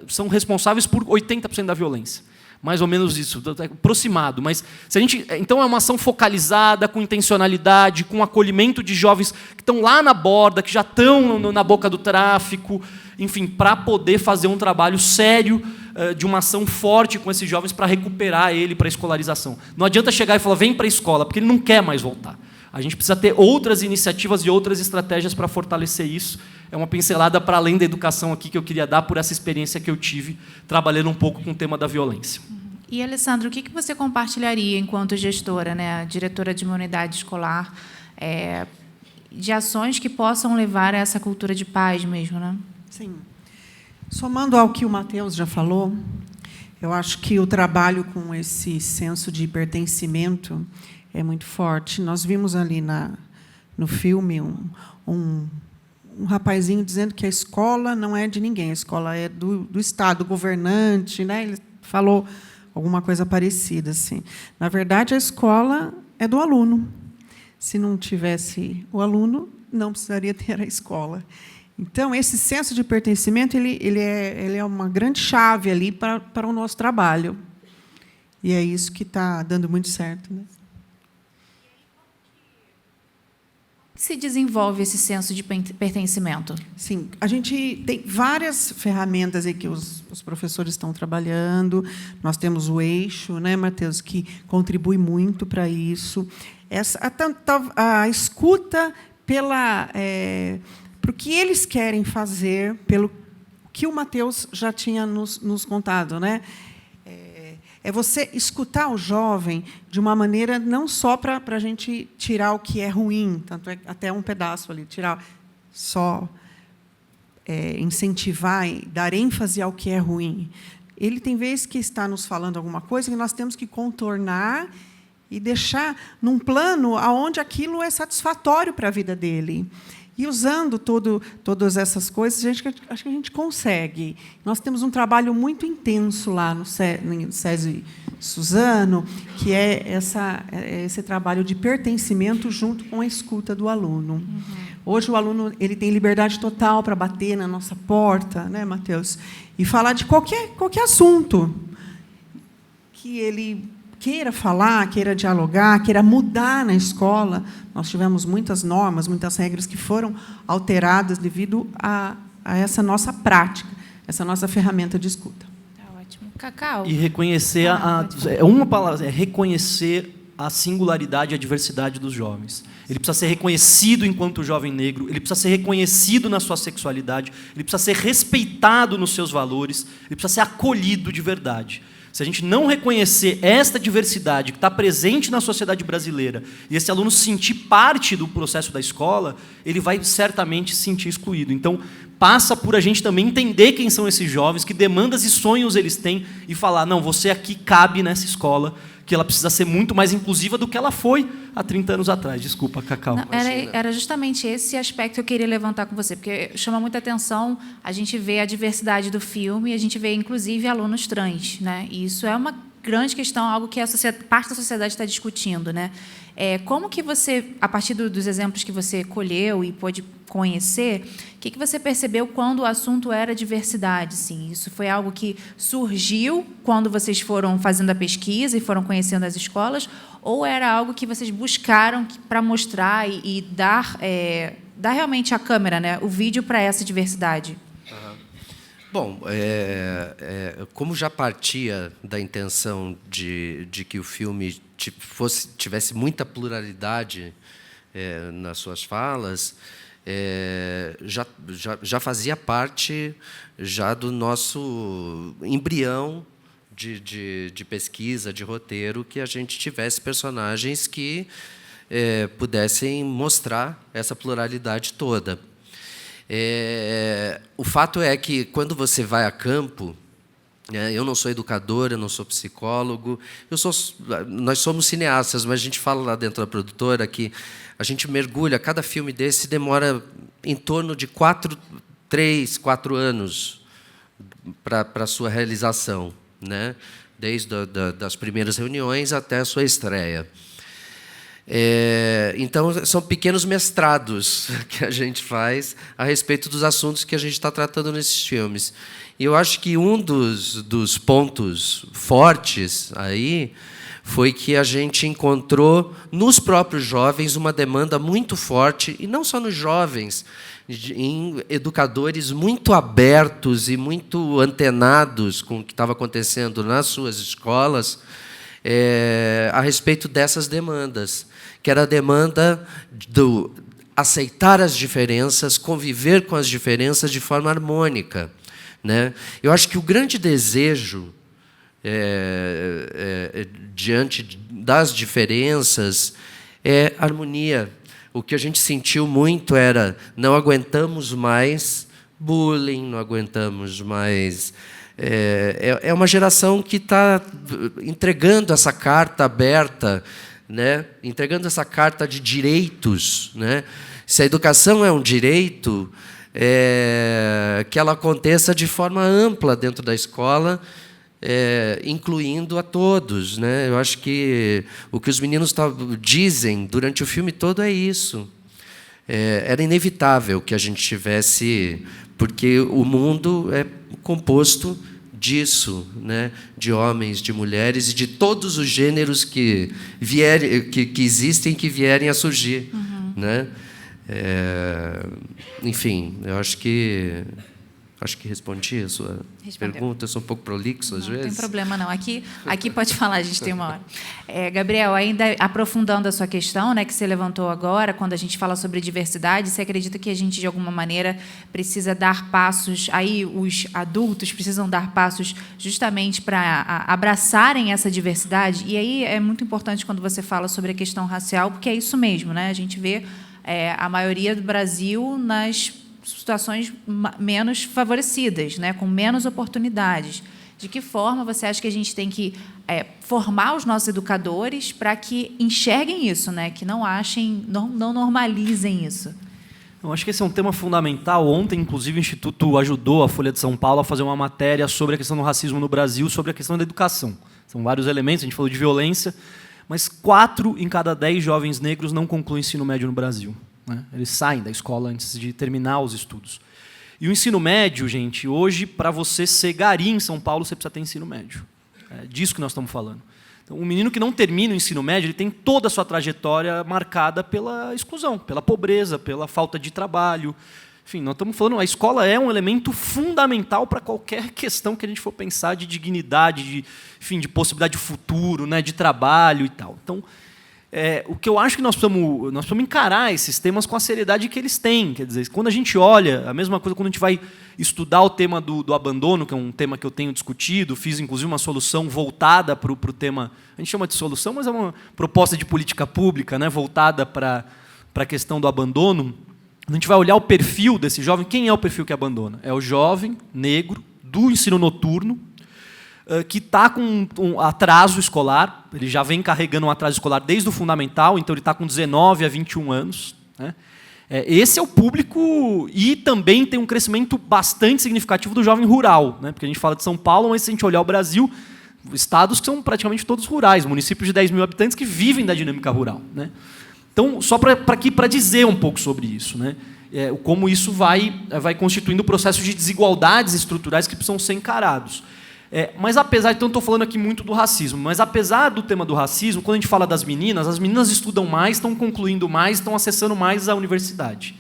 são responsáveis por 80% da violência. Mais ou menos isso, aproximado. Mas se a gente, então é uma ação focalizada, com intencionalidade, com acolhimento de jovens que estão lá na borda, que já estão na boca do tráfico, enfim, para poder fazer um trabalho sério de uma ação forte com esses jovens para recuperar ele para a escolarização. Não adianta chegar e falar, vem para a escola, porque ele não quer mais voltar. A gente precisa ter outras iniciativas e outras estratégias para fortalecer isso. É uma pincelada para além da educação aqui que eu queria dar por essa experiência que eu tive trabalhando um pouco com o tema da violência. E, Alessandro, o que você compartilharia enquanto gestora, né, diretora de uma unidade escolar, de ações que possam levar a essa cultura de paz mesmo, né? Sim. Somando ao que o Matheus já falou, eu acho que o trabalho com esse senso de pertencimento é muito forte. Nós vimos ali no filme um rapazinho dizendo que a escola não é de ninguém, a escola é do Estado, do governante, né? Ele falou alguma coisa parecida assim. Na verdade, a escola é do aluno. Se não tivesse o aluno, não precisaria ter a escola. Então, esse senso de pertencimento ele é uma grande chave ali para o nosso trabalho. E é isso que está dando muito certo, né? Se desenvolve esse senso de pertencimento? Sim, a gente tem várias ferramentas aí que os professores estão trabalhando. Nós temos o eixo, né, Matheus, que contribui muito para isso. A escuta para o que eles querem fazer, pelo que o Matheus já tinha nos contado, né? É você escutar o jovem de uma maneira não só para a gente tirar o que é ruim, tanto é até um pedaço ali, tirar só incentivar, dar ênfase ao que é ruim. ele tem vezes que está nos falando alguma coisa que nós temos que contornar e deixar num plano onde aquilo é satisfatório para a vida dele. E usando todas essas coisas, acho que a gente consegue. Nós temos um trabalho muito intenso lá no SESI Suzano, que é esse trabalho de pertencimento junto com a escuta do aluno. Uhum. Hoje, o aluno ele tem liberdade total para bater na nossa porta, né, Matheus? E falar de qualquer assunto que ele queira falar, queira dialogar, queira mudar na escola. Nós tivemos muitas normas, muitas regras que foram alteradas devido a essa nossa prática, essa nossa ferramenta de escuta. Tá ótimo. Cacau. E reconhecer uma palavra, é reconhecer a singularidade e a diversidade dos jovens. Ele precisa ser reconhecido enquanto jovem negro, ele precisa ser reconhecido na sua sexualidade, ele precisa ser respeitado nos seus valores, ele precisa ser acolhido de verdade. Se a gente não reconhecer esta diversidade que está presente na sociedade brasileira e esse aluno se sentir parte do processo da escola, ele vai certamente se sentir excluído. Então, passa por a gente também entender quem são esses jovens, que demandas e sonhos eles têm, e falar, não, você aqui cabe nessa escola, que ela precisa ser muito mais inclusiva do que ela foi há 30 anos atrás. Desculpa, Cacau. Não, era justamente esse aspecto que eu queria levantar com você, porque chama muita atenção a gente ver a diversidade do filme, e a gente vê, inclusive, alunos trans, né? E isso é uma grande questão, algo que parte da sociedade está discutindo, né? Como que você, a partir dos exemplos que você colheu e pôde conhecer, o que você percebeu quando o assunto era diversidade? Sim, isso foi algo que surgiu quando vocês foram fazendo a pesquisa e foram conhecendo as escolas, ou era algo que vocês buscaram para mostrar e dar realmente a câmera, né, o vídeo para essa diversidade? Bom, como já partia da intenção de que o filme tivesse muita pluralidade nas suas falas, já fazia parte já do nosso embrião de pesquisa, de roteiro, que a gente tivesse personagens que pudessem mostrar essa pluralidade toda. O fato é que, quando você vai a campo, eu não sou educador, eu não sou psicólogo, nós somos cineastas, mas a gente fala lá dentro da produtora que a gente mergulha, cada filme desse demora em torno de 3, 4 anos para a sua realização, né? Desde das primeiras reuniões até a sua estreia. Então, são pequenos mestrados que a gente faz a respeito dos assuntos que a gente está tratando nesses filmes. E eu acho que um dos pontos fortes aí foi que a gente encontrou nos próprios jovens uma demanda muito forte, e não só nos jovens, em educadores muito abertos e muito antenados com o que estava acontecendo nas suas escolas, a respeito dessas demandas, que era a demanda do aceitar as diferenças, conviver com as diferenças de forma harmônica, né? Eu acho que o grande desejo diante das diferenças é harmonia. O que a gente sentiu muito era: não aguentamos mais bullying, não aguentamos mais... É uma geração que está entregando essa carta aberta, né? Entregando essa carta de direitos, né? Se a educação é um direito, que ela aconteça de forma ampla dentro da escola, incluindo a todos, né? Eu acho que o que os meninos dizem durante o filme todo é isso. Era inevitável que a gente tivesse, porque o mundo é composto disso, né? De homens, de mulheres e de todos os gêneros que existem, que vierem a surgir, né? Enfim, eu acho que respondi a sua pergunta. Eu sou um pouco prolixo às vezes. Não tem problema, não. Aqui pode falar, a gente tem uma hora. Gabriel, ainda aprofundando a sua questão, né, que você levantou agora, quando a gente fala sobre diversidade, você acredita que a gente, de alguma maneira, precisa dar passos, aí os adultos precisam dar passos justamente para abraçarem essa diversidade? E aí é muito importante quando você fala sobre a questão racial, porque é isso mesmo, né? A gente vê a maioria do Brasil nas situações menos favorecidas, né, com menos oportunidades. De que forma você acha que a gente tem que formar os nossos educadores para que enxerguem isso, né? Que não achem, não normalizem isso? Eu acho que esse é um tema fundamental. Ontem, inclusive, o Instituto ajudou a Folha de São Paulo a fazer uma matéria sobre a questão do racismo no Brasil, sobre a questão da educação. São vários elementos, a gente falou de violência, mas 4 em cada 10 jovens negros não concluem ensino médio no Brasil, né? Eles saem da escola antes de terminar os estudos. E o ensino médio, gente, hoje, para você ser gari em São Paulo, você precisa ter ensino médio. É disso que nós estamos falando. Então, um menino que não termina o ensino médio, ele tem toda a sua trajetória marcada pela exclusão, pela pobreza, pela falta de trabalho. Enfim, nós estamos falando, a escola é um elemento fundamental para qualquer questão que a gente for pensar de dignidade, de possibilidade de futuro, né, de trabalho e tal. Então, o que eu acho que nós precisamos encarar esses temas com a seriedade que eles têm. Quer dizer, quando a gente olha, a mesma coisa quando a gente vai estudar o tema do abandono, que é um tema que eu tenho discutido, fiz inclusive uma solução voltada para o tema, a gente chama de solução, mas é uma proposta de política pública, né, voltada para a questão do abandono. A gente vai olhar o perfil desse jovem. Quem é o perfil que abandona? É o jovem negro do ensino noturno, que está com um atraso escolar, ele já vem carregando um atraso escolar desde o fundamental, então ele está com 19 a 21 anos. Né? Esse é o público, e também tem um crescimento bastante significativo do jovem rural, né? Porque a gente fala de São Paulo, mas se a gente olhar o Brasil, estados que são praticamente todos rurais, municípios de 10 mil habitantes que vivem da dinâmica rural. Né? Então, só para dizer um pouco sobre isso, né? Como isso vai constituindo o processo de desigualdades estruturais que precisam ser encarados. Mas apesar, então estou falando aqui muito do racismo, mas apesar do tema do racismo, quando a gente fala das meninas, as meninas estudam mais, estão concluindo mais, estão acessando mais a universidade.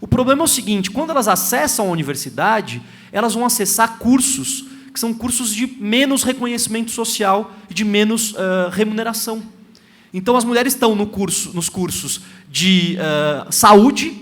O problema é o seguinte, quando elas acessam a universidade, elas vão acessar cursos que são cursos de menos reconhecimento social e de menos remuneração. Então as mulheres estão nos cursos de saúde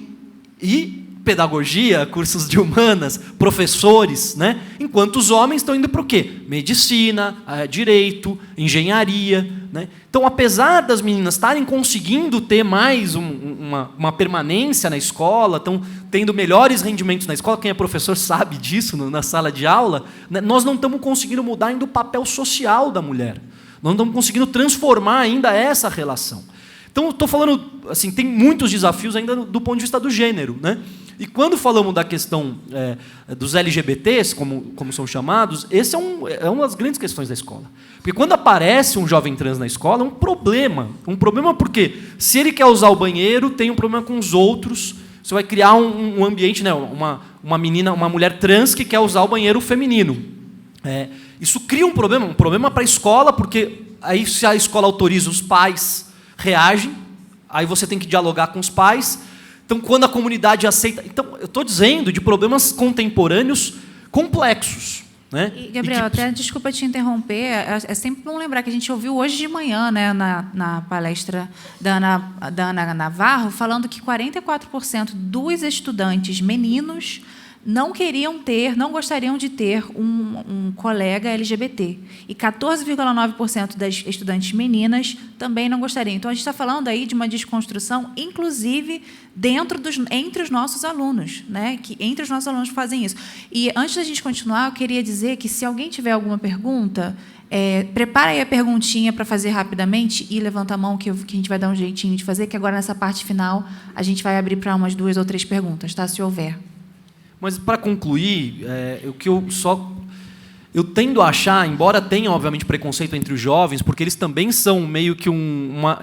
e pedagogia, cursos de humanas, professores, né? Enquanto os homens estão indo para o quê? Medicina, direito, engenharia. Né? Então, apesar das meninas estarem conseguindo ter mais uma permanência na escola, estão tendo melhores rendimentos na escola, quem é professor sabe disso na sala de aula, né? Nós não estamos conseguindo mudar ainda o papel social da mulher. Nós não estamos conseguindo transformar ainda essa relação. Então, estou falando, assim, tem muitos desafios ainda do ponto de vista do gênero, né? E quando falamos da questão dos LGBTs, como são chamados, esse é uma das grandes questões da escola. Porque quando aparece um jovem trans na escola, é um problema. Um problema porque, se ele quer usar o banheiro, tem um problema com os outros. Você vai criar um ambiente, né? Uma mulher trans que quer usar o banheiro feminino. Isso cria um problema para a escola, porque aí, se a escola autoriza, os pais reagem, aí você tem que dialogar com os pais. Então, quando a comunidade aceita... Então, eu estou dizendo de problemas contemporâneos complexos. Né? E, Gabriel, até desculpa te interromper, é sempre bom lembrar que a gente ouviu hoje de manhã, né, na palestra da Ana Navarro, falando que 44% dos estudantes meninos não gostariam de ter um colega LGBT. E 14,9% das estudantes meninas também não gostariam. Então, a gente está falando aí de uma desconstrução, inclusive entre os nossos alunos, né? Entre os nossos alunos que fazem isso. E, antes da gente continuar, eu queria dizer que, se alguém tiver alguma pergunta, prepara aí a perguntinha para fazer rapidamente e levanta a mão, que a gente vai dar um jeitinho de fazer, que agora, nessa parte final, a gente vai abrir para umas 2 ou 3 perguntas, tá? Se houver. Mas, para concluir, o que eu tendo a achar, embora tenha, obviamente, preconceito entre os jovens, porque eles também são meio que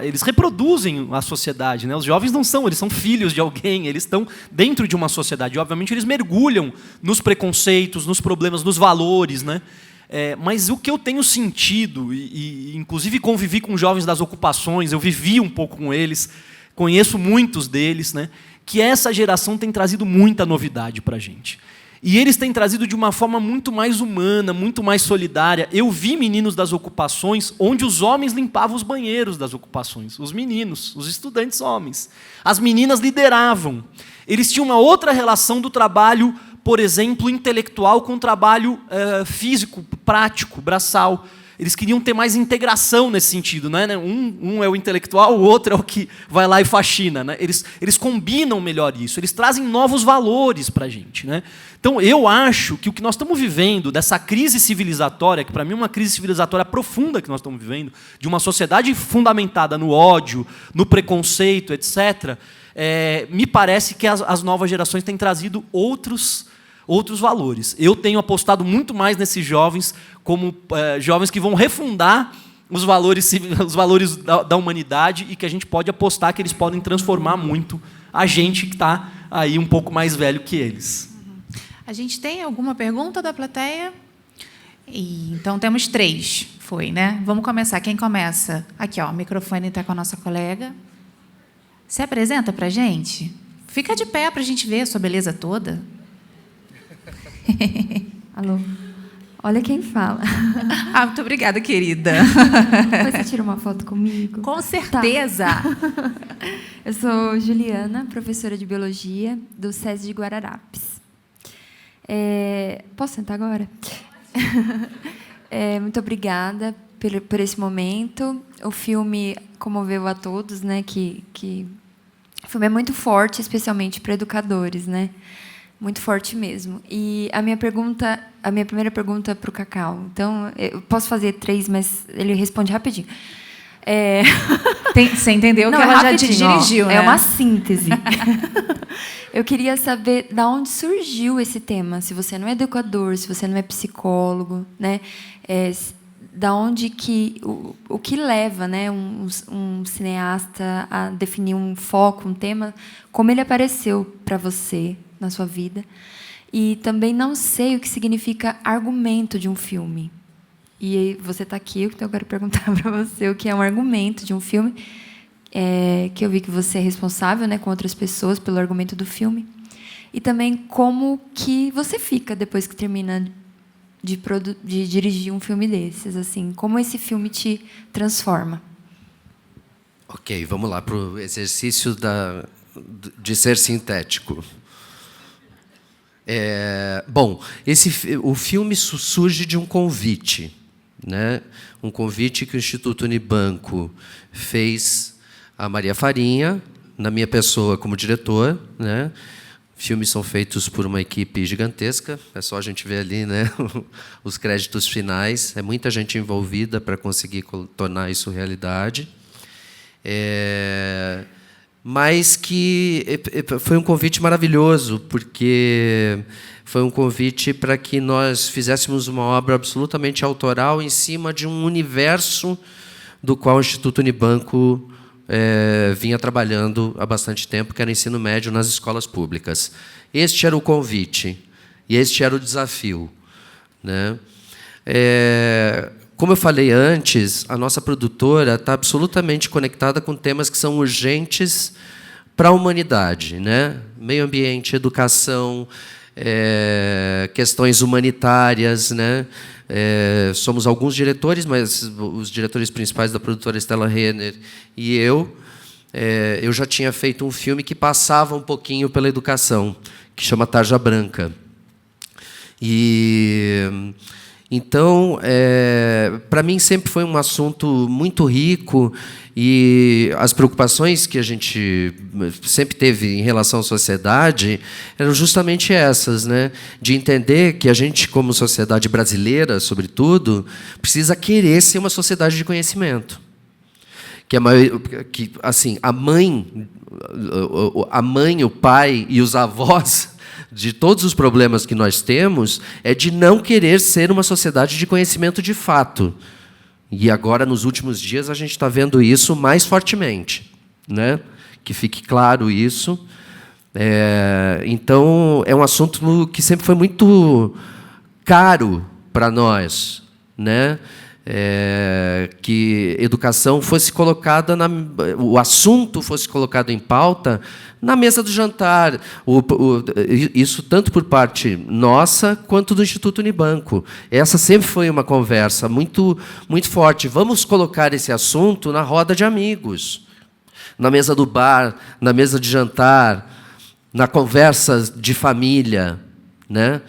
eles reproduzem a sociedade. Né? Os jovens não são, eles são filhos de alguém, eles estão dentro de uma sociedade. E, obviamente, eles mergulham nos preconceitos, nos problemas, nos valores. Né? Mas o que eu tenho sentido, e inclusive convivi com jovens das ocupações, eu vivi um pouco com eles, conheço muitos deles, né? Que essa geração tem trazido muita novidade para a gente. E eles têm trazido de uma forma muito mais humana, muito mais solidária. Eu vi meninos das ocupações onde os homens limpavam os banheiros das ocupações. Os meninos, os estudantes homens. As meninas lideravam. Eles tinham uma outra relação do trabalho, por exemplo, intelectual com o trabalho físico, prático, braçal. eles queriam ter mais integração nesse sentido, né? Um é o intelectual, o outro é o que vai lá e faxina, né? Eles combinam melhor isso, eles trazem novos valores para a gente, né? Então, eu acho que o que nós estamos vivendo, dessa crise civilizatória, que para mim é uma crise civilizatória profunda que nós estamos vivendo, de uma sociedade fundamentada no ódio, no preconceito, etc., me parece que as novas gerações têm trazido outros valores. Eu tenho apostado muito mais nesses jovens como jovens que vão refundar os valores da humanidade e que a gente pode apostar que eles podem transformar muito a gente que está aí um pouco mais velho que eles. A gente tem alguma pergunta da plateia? Então, temos 3. Foi, né? Vamos começar. Quem começa? Aqui, ó, o microfone está com a nossa colega. Se apresenta para a gente. Fica de pé para a gente ver a sua beleza toda. Alô? Olha quem fala. Muito obrigada, querida. Você tira uma foto comigo? Com certeza. Tá. Eu sou Juliana, professora de Biologia do SESI de Guararapes. Posso sentar agora? Muito obrigada por esse momento. O filme comoveu a todos, né? Que o filme é muito forte, especialmente para educadores, né? Muito forte mesmo. E a minha primeira pergunta para o Cacau. Então, eu posso fazer 3, mas ele responde rapidinho. Você entendeu que Não, ela já te dirigiu, né? É uma síntese. Eu queria saber de onde surgiu esse tema. Se você não é educador, se você não é psicólogo, né? Da onde o que leva, né, um cineasta a definir um foco, um tema, como ele apareceu para você na sua vida. E também não sei o que significa argumento de um filme. E você está aqui, então eu quero perguntar para você o que é um argumento de um filme, que eu vi que você é responsável, né, com outras pessoas pelo argumento do filme. E também como que você fica depois que termina de dirigir um filme desses, assim, como esse filme te transforma. Ok, vamos lá para o exercício de ser sintético. Bom, o filme surge de um convite, né? Um convite que o Instituto Unibanco fez a Maria Farinha, na minha pessoa como diretor, né? Filmes são feitos por uma equipe gigantesca, é só a gente ver ali, né, os créditos finais, é muita gente envolvida para conseguir tornar isso realidade. Mas que foi um convite maravilhoso, porque foi um convite para que nós fizéssemos uma obra absolutamente autoral em cima de um universo do qual o Instituto Unibanco vinha trabalhando há bastante tempo, que era ensino médio nas escolas públicas. Este era o convite, e este era o desafio, né? Como eu falei antes, a nossa produtora está absolutamente conectada com temas que são urgentes para a humanidade, né? Meio ambiente, educação, questões humanitárias, né? Somos alguns diretores, mas os diretores principais da produtora, Stella Renner e eu já tinha feito um filme que passava um pouquinho pela educação, que chama Tarja Branca. Então, para mim, sempre foi um assunto muito rico, e as preocupações que a gente sempre teve em relação à sociedade eram justamente essas, né? De entender que a gente, como sociedade brasileira, sobretudo, precisa querer ser uma sociedade de conhecimento. A mãe, o pai e os avós de todos os problemas que nós temos é de não querer ser uma sociedade de conhecimento de fato. E agora, nos últimos dias, a gente está vendo isso mais fortemente, né? Que fique claro isso. Então, é um assunto que sempre foi muito caro para nós, né? Que educação fosse colocada, o assunto fosse colocado em pauta na mesa do jantar. Isso tanto por parte nossa quanto do Instituto Unibanco. Essa sempre foi uma conversa muito, muito forte. Vamos colocar esse assunto na roda de amigos, na mesa do bar, na mesa de jantar, na conversa de família, né?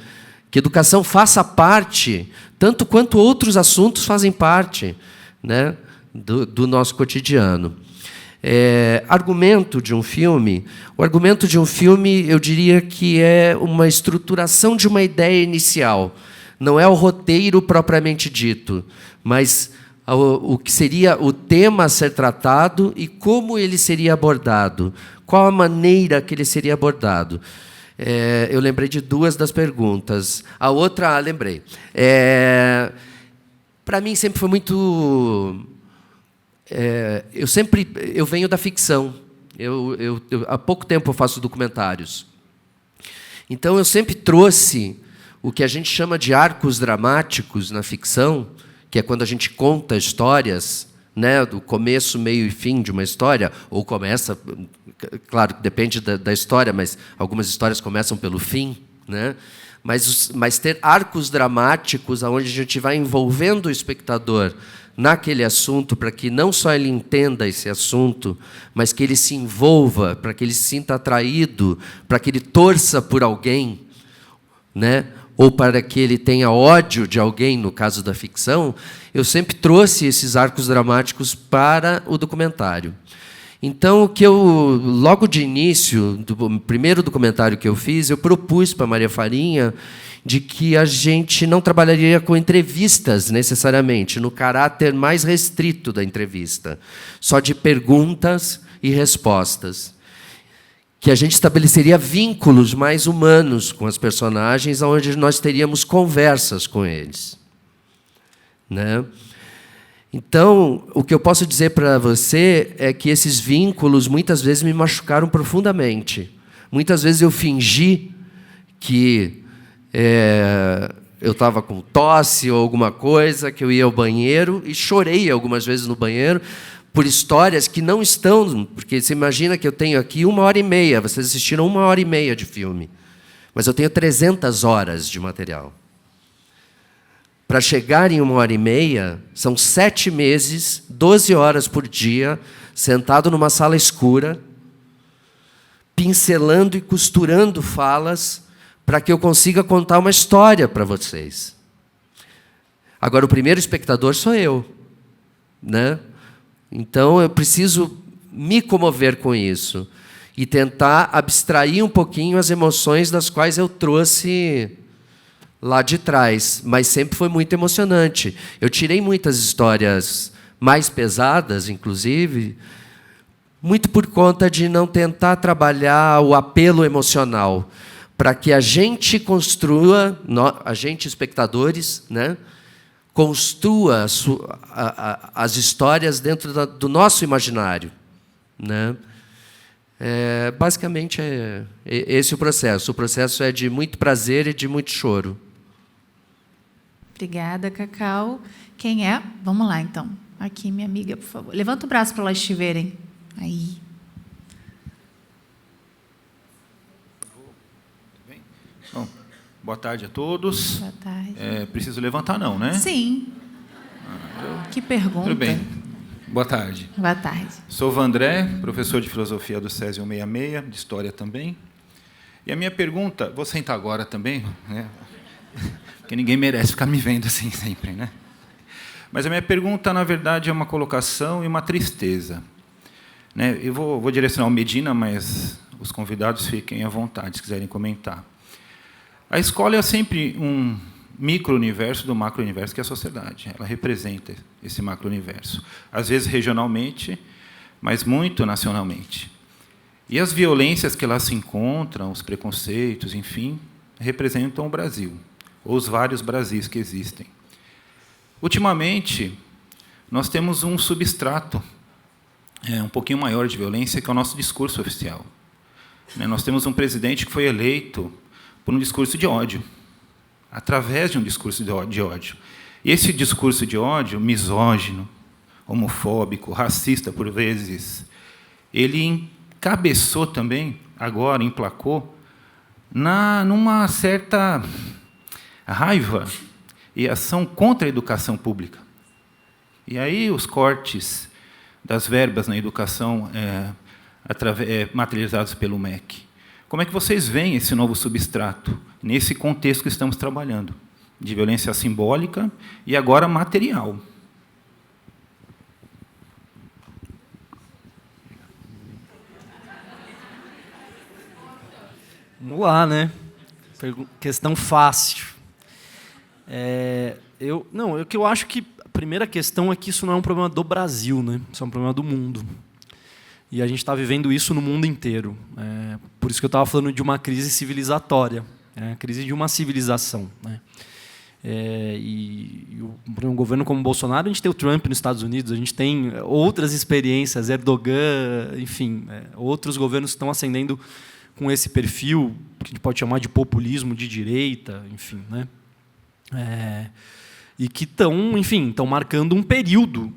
Que educação faça parte, tanto quanto outros assuntos fazem parte, né, do nosso cotidiano. Argumento de um filme. O argumento de um filme, eu diria que é uma estruturação de uma ideia inicial. Não é o roteiro propriamente dito, mas o que seria o tema a ser tratado e como ele seria abordado. Qual a maneira que ele seria abordado. Eu lembrei de duas das perguntas. A outra, lembrei. Para mim, sempre foi muito... eu venho da ficção. Há pouco tempo eu faço documentários. Então, eu sempre trouxe o que a gente chama de arcos dramáticos na ficção, que é quando a gente conta histórias, né, do começo, meio e fim de uma história, ou começa, claro, depende da história, mas algumas histórias começam pelo fim, né? Mas ter arcos dramáticos onde a gente vai envolvendo o espectador naquele assunto, para que não só ele entenda esse assunto, mas que ele se envolva, para que ele se sinta atraído, para que ele torça por alguém, né? Ou para que ele tenha ódio de alguém, no caso da ficção, eu sempre trouxe esses arcos dramáticos para o documentário. Então, o que logo de início, do primeiro documentário que eu fiz, eu propus para a Maria Farinha de que a gente não trabalharia com entrevistas, necessariamente, no caráter mais restrito da entrevista, só de perguntas e respostas. Que a gente estabeleceria vínculos mais humanos com os personagens, onde nós teríamos conversas com eles, né? Então, o que eu posso dizer para você é que esses vínculos muitas vezes me machucaram profundamente. Muitas vezes eu fingi que eu estava com tosse ou alguma coisa, que eu ia ao banheiro, e chorei algumas vezes no banheiro, por histórias que não estão... Porque você imagina que eu tenho aqui 1h30, vocês assistiram 1h30 de filme, mas eu tenho 300 horas de material. Para chegar em 1h30, são 7 meses, 12 horas por dia, sentado numa sala escura, pincelando e costurando falas, para que eu consiga contar uma história para vocês. Agora, o primeiro espectador sou eu, né? Então, eu preciso me comover com isso e tentar abstrair um pouquinho as emoções das quais eu trouxe lá de trás, mas sempre foi muito emocionante. Eu tirei muitas histórias mais pesadas, inclusive, muito por conta de não tentar trabalhar o apelo emocional, para que a gente construa, a gente, espectadores, né, construa as histórias dentro do nosso imaginário, né? Basicamente, é esse o processo. O processo é de muito prazer e de muito choro. Obrigada, Cacau. Quem é? Vamos lá, então. Aqui, minha amiga, por favor. Levanta o braço para elas te verem. Aí. Bom, boa tarde a todos. Boa tarde. Preciso levantar, não, né? Sim. Que pergunta. Tudo bem. Boa tarde. Boa tarde. Sou o Vandré, professor de filosofia do Césio 166, de história também. E a minha pergunta... Vou sentar agora também, né? Porque ninguém merece ficar me vendo assim sempre, né? Mas a minha pergunta, na verdade, é uma colocação e uma tristeza, né? Eu vou direcionar ao Medina, mas os convidados fiquem à vontade, se quiserem comentar. A escola é sempre um micro-universo do macro-universo, que é a sociedade. Ela representa esse macro-universo. Às vezes regionalmente, mas muito nacionalmente. E as violências que lá se encontram, os preconceitos, enfim, representam o Brasil, ou os vários Brasis que existem. Ultimamente, nós temos um substrato um pouquinho maior de violência, que é o nosso discurso oficial. Nós temos um presidente que foi eleito por um discurso de ódio, através de um discurso de ódio. E esse discurso de ódio, misógino, homofóbico, racista, por vezes, ele encabeçou também, agora emplacou, numa certa raiva e ação contra a educação pública. E aí os cortes das verbas na educação materializados pelo MEC, Como é que vocês veem esse novo substrato, nesse contexto que estamos trabalhando, de violência simbólica e agora material? Vamos lá, né? Questão fácil. O que eu acho que a primeira questão é que isso não é um problema do Brasil, né? Isso é um problema do mundo. E a gente está vivendo isso no mundo inteiro. Por isso que eu estava falando de uma crise civilizatória, a crise de uma civilização, né? Um governo como o Bolsonaro, a gente tem o Trump nos Estados Unidos, a gente tem outras experiências, Erdogan, enfim, outros governos que estão ascendendo com esse perfil, que a gente pode chamar de populismo de direita, enfim, né? E que estão marcando um período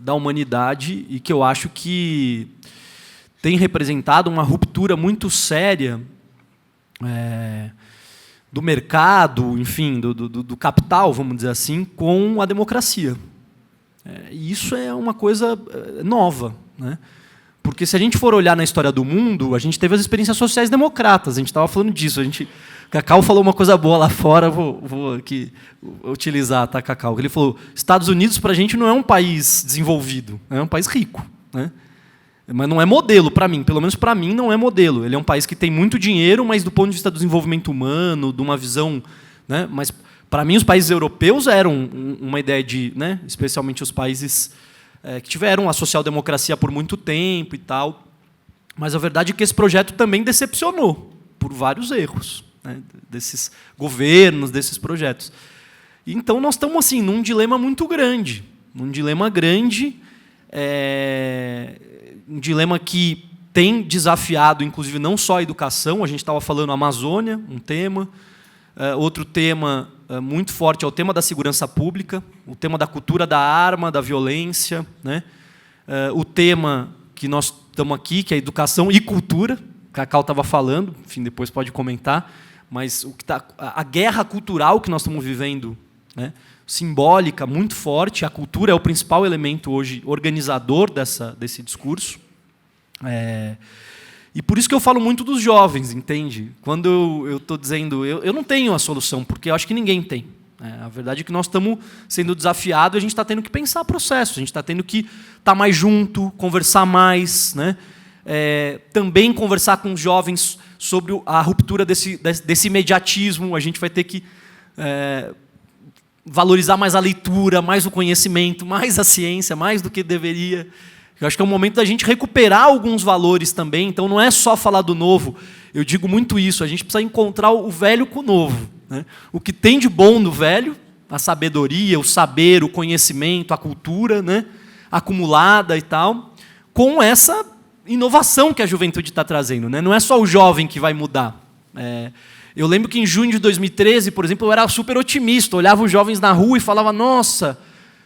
da humanidade e que eu acho que tem representado uma ruptura muito séria do mercado, enfim, do capital, vamos dizer assim, com a democracia. E isso é uma coisa nova, né? Porque se a gente for olhar na história do mundo, a gente teve as experiências sociais democratas, a gente estava falando disso. Cacau falou uma coisa boa lá fora, vou aqui utilizar, tá, Cacau? Ele falou, Estados Unidos, para a gente, não é um país desenvolvido, é um país rico, né? Mas não é modelo para mim, pelo menos para mim não é modelo. Ele é um país que tem muito dinheiro, mas do ponto de vista do desenvolvimento humano, de uma visão, né? Mas para mim os países europeus eram uma ideia de, né? Especialmente os países que tiveram a social-democracia por muito tempo e tal. Mas a verdade é que esse projeto também decepcionou por vários erros, né? Desses governos, desses projetos. Então nós estamos assim num dilema muito grande, um dilema que tem desafiado, inclusive, não só a educação. A gente estava falando Amazônia, um tema. Outro tema muito forte é o tema da segurança pública, o tema da cultura da arma, da violência, né? O tema que nós estamos aqui, que é educação e cultura, Cacau estava falando, enfim, depois pode comentar, mas a guerra cultural que nós estamos vivendo, né? Simbólica, muito forte. A cultura é o principal elemento hoje organizador desse discurso. E por isso que eu falo muito dos jovens, entende? Quando eu estou dizendo, eu não tenho a solução, porque eu acho que ninguém tem. A verdade é que nós estamos sendo desafiados e a gente está tendo que pensar processo, a gente está tendo que estar mais junto, conversar mais, né? Também conversar com os jovens sobre a ruptura desse imediatismo. A gente vai ter que valorizar mais a leitura, mais o conhecimento, mais a ciência, mais do que deveria. Eu acho que é o momento da gente recuperar alguns valores também. Então, não é só falar do novo. Eu digo muito isso. A gente precisa encontrar o velho com o novo, né? O que tem de bom no velho, a sabedoria, o saber, o conhecimento, a cultura, né? Acumulada e tal, com essa inovação que a juventude está trazendo, né? Não é só o jovem que vai mudar. Eu lembro que em junho de 2013, por exemplo, eu era super otimista. Eu olhava os jovens na rua e falava, nossa,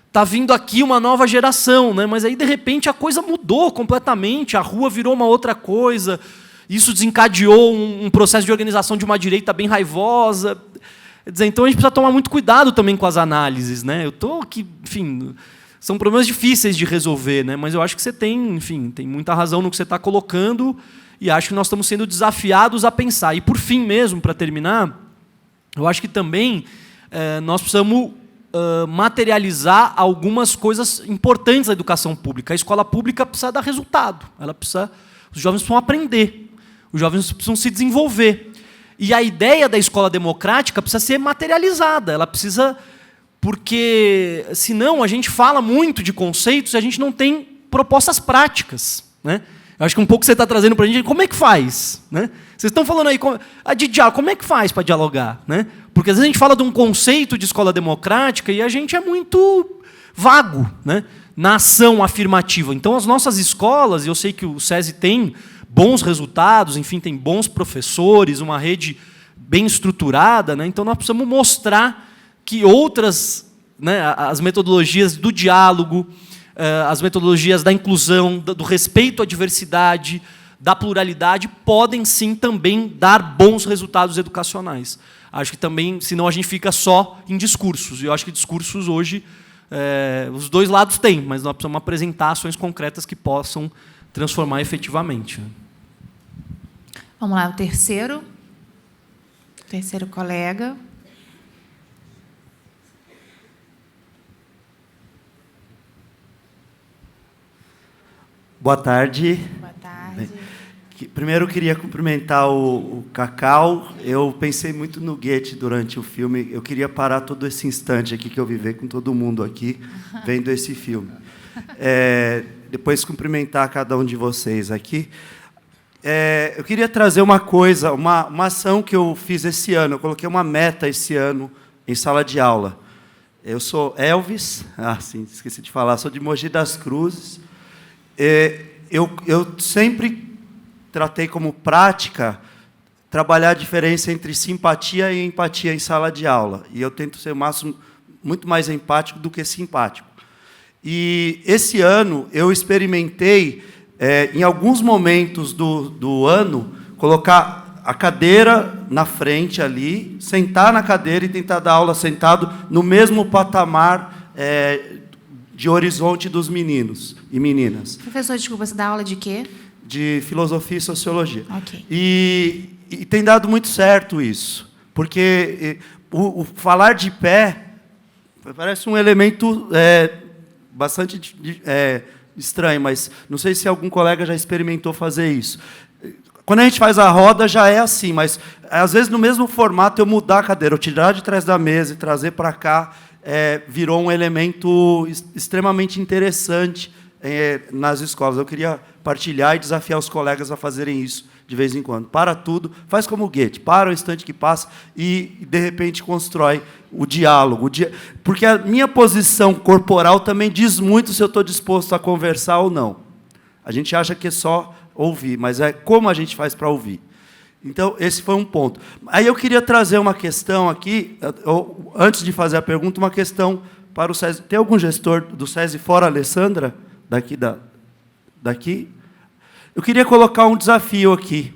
está vindo aqui uma nova geração, né? Mas aí, de repente, a coisa mudou completamente, a rua virou uma outra coisa, isso desencadeou um processo de organização de uma direita bem raivosa. Quer dizer, então a gente precisa tomar muito cuidado também com as análises, né? Eu estou aqui, enfim, são problemas difíceis de resolver, né? Mas eu acho que você tem muita razão no que você está colocando e acho que nós estamos sendo desafiados a pensar. E, por fim mesmo, para terminar, eu acho que também nós precisamos materializar algumas coisas importantes da educação pública. A escola pública precisa dar resultado. Os jovens precisam aprender. Os jovens precisam se desenvolver. E a ideia da escola democrática precisa ser materializada. Ela precisa... Porque, senão, a gente fala muito de conceitos e a gente não tem propostas práticas, né? Eu acho que um pouco você está trazendo para a gente, como é que faz, né? Vocês estão falando aí, como é que faz para dialogar, né? Porque às vezes a gente fala de um conceito de escola democrática e a gente é muito vago, né? Na ação afirmativa. Então, as nossas escolas, e eu sei que o SESI tem bons resultados, enfim, tem bons professores, uma rede bem estruturada, né? Então, nós precisamos mostrar que outras, né, as metodologias do diálogo, as metodologias da inclusão, do respeito à diversidade, da pluralidade, podem sim também dar bons resultados educacionais. Acho que também, senão a gente fica só em discursos. E eu acho que discursos hoje, os dois lados têm, mas nós precisamos apresentar ações concretas que possam transformar efetivamente. Vamos lá, o terceiro. Terceiro colega. Boa tarde. Boa tarde. Primeiro, eu queria cumprimentar o Cacau. Eu pensei muito no Goethe durante o filme. Eu queria parar todo esse instante aqui que eu vivi com todo mundo aqui, vendo esse filme. Depois, cumprimentar cada um de vocês aqui. Eu queria trazer uma coisa, uma ação que eu fiz esse ano. Eu coloquei uma meta esse ano em sala de aula. Eu sou Elvis, sim, esqueci de falar, sou de Mogi das Cruzes. Eu sempre tratei como prática trabalhar a diferença entre simpatia e empatia em sala de aula. E eu tento ser muito mais empático do que simpático. E esse ano eu experimentei, em alguns momentos do ano, colocar a cadeira na frente ali, sentar na cadeira e tentar dar aula sentado no mesmo patamar de horizonte dos meninos e meninas. Professor, desculpa, você dá aula de quê? De filosofia e sociologia. Ok. E tem dado muito certo isso, porque o falar de pé parece um elemento bastante estranho, mas não sei se algum colega já experimentou fazer isso. Quando a gente faz a roda, já é assim, mas às vezes no mesmo formato eu mudar a cadeira, eu tirar de trás da mesa e trazer para cá, virou um elemento extremamente interessante nas escolas. Eu queria partilhar e desafiar os colegas a fazerem isso de vez em quando. Para tudo, faz como o Goethe, para o instante que passa e de repente, constrói o diálogo. Porque a minha posição corporal também diz muito se eu estou disposto a conversar ou não. A gente acha que é só ouvir, mas é como a gente faz para ouvir. Então, esse foi um ponto. Aí eu queria trazer uma questão aqui, antes de fazer a pergunta, uma questão para o SESI. Tem algum gestor do SESI fora a Alessandra? Daqui? Eu queria colocar um desafio aqui.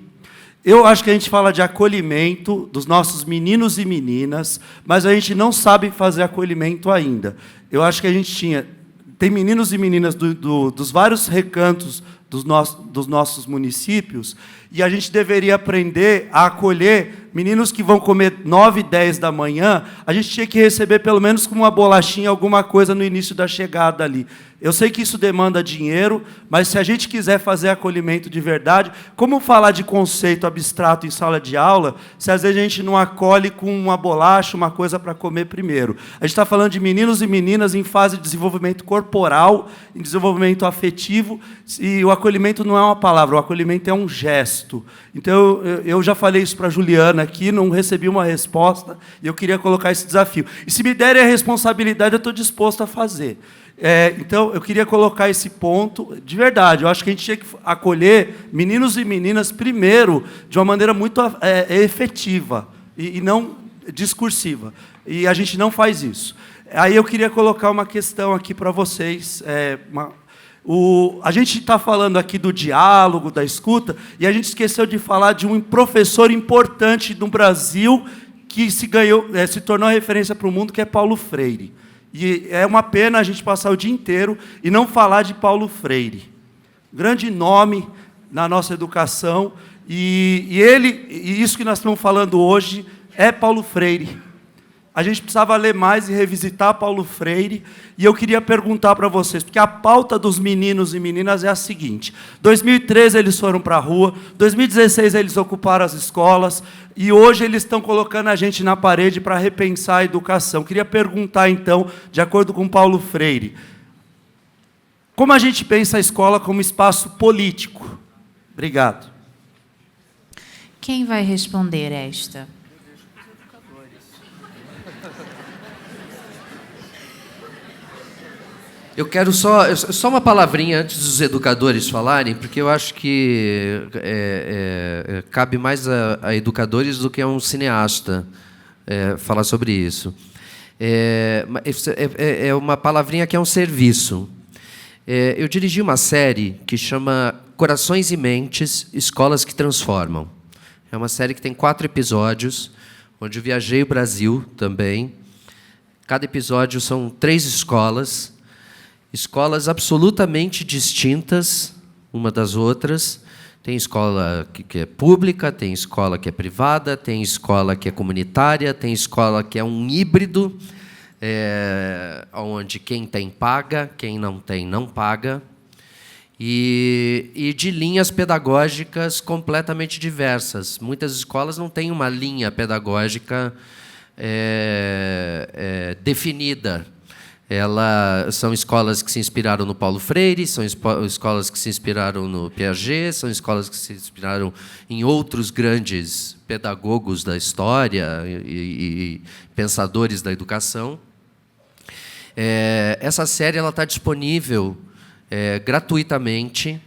Eu acho que a gente fala de acolhimento dos nossos meninos e meninas, mas a gente não sabe fazer acolhimento ainda. Eu acho que a gente tem meninos e meninas dos vários recantos dos nossos municípios, e a gente deveria aprender a acolher meninos que vão comer 9, 10 da manhã, a gente tinha que receber pelo menos com uma bolachinha, alguma coisa no início da chegada ali. Eu sei que isso demanda dinheiro, mas se a gente quiser fazer acolhimento de verdade, como falar de conceito abstrato em sala de aula, se às vezes a gente não acolhe com uma bolacha, uma coisa para comer primeiro? A gente está falando de meninos e meninas em fase de desenvolvimento corporal, em desenvolvimento afetivo, e o acolhimento não é uma palavra, o acolhimento é um gesto. Então, eu já falei isso para a Juliana aqui, não recebi uma resposta, e eu queria colocar esse desafio. E se me derem a responsabilidade, eu estou disposto a fazer. Então, eu queria colocar esse ponto, de verdade, eu acho que a gente tinha que acolher meninos e meninas primeiro, de uma maneira muito efetiva, e não discursiva. E a gente não faz isso. Aí eu queria colocar uma questão aqui para vocês, a gente está falando aqui do diálogo, da escuta, e a gente esqueceu de falar de um professor importante no Brasil que se tornou referência para o mundo, que é Paulo Freire. E é uma pena a gente passar o dia inteiro e não falar de Paulo Freire. Grande nome na nossa educação, e isso que nós estamos falando hoje é Paulo Freire. A gente precisava ler mais e revisitar Paulo Freire, e eu queria perguntar para vocês, porque a pauta dos meninos e meninas é a seguinte: 2013 eles foram para a rua, 2016 eles ocuparam as escolas, e hoje eles estão colocando a gente na parede para repensar a educação. Eu queria perguntar, então, de acordo com Paulo Freire, como a gente pensa a escola como espaço político? Obrigado. Quem vai responder esta? Eu quero só uma palavrinha antes dos educadores falarem, porque eu acho que cabe mais a educadores do que a um cineasta falar sobre isso. É uma palavrinha que é um serviço. Eu dirigi uma série que chama Corações e Mentes, Escolas que Transformam. É uma série que tem 4 episódios, onde eu viajei o Brasil também. Cada episódio são 3 escolas absolutamente distintas uma das outras, Tem escola que é pública, tem escola que é privada, tem escola que é comunitária, tem escola que é um híbrido, onde quem tem paga, quem não tem não paga, e de linhas pedagógicas completamente diversas. Muitas escolas não têm uma linha pedagógica definida. São escolas que se inspiraram no Paulo Freire, são escolas que se inspiraram no Piaget, são escolas que se inspiraram em outros grandes pedagogos da história e pensadores da educação. Essa série está disponível gratuitamente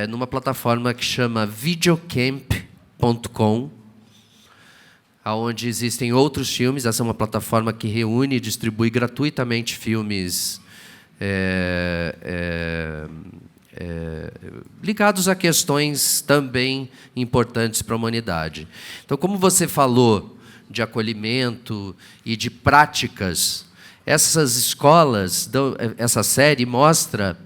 numa plataforma que chama videocamp.com, onde existem outros filmes. Essa é uma plataforma que reúne e distribui gratuitamente filmes ligados a questões também importantes para a humanidade. Então, como você falou de acolhimento e de práticas, essas escolas, essa série mostra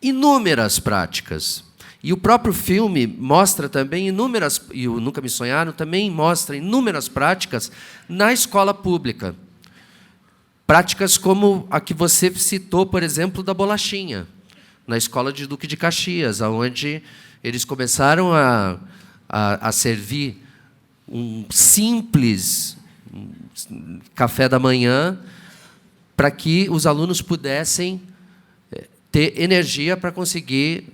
inúmeras práticas. E o próprio filme mostra também inúmeras, e o Nunca Me Sonharam também mostra inúmeras práticas na escola pública. Práticas como a que você citou, por exemplo, da bolachinha, na escola de Duque de Caxias, onde eles começaram a servir um simples café da manhã para que os alunos pudessem ter energia para conseguir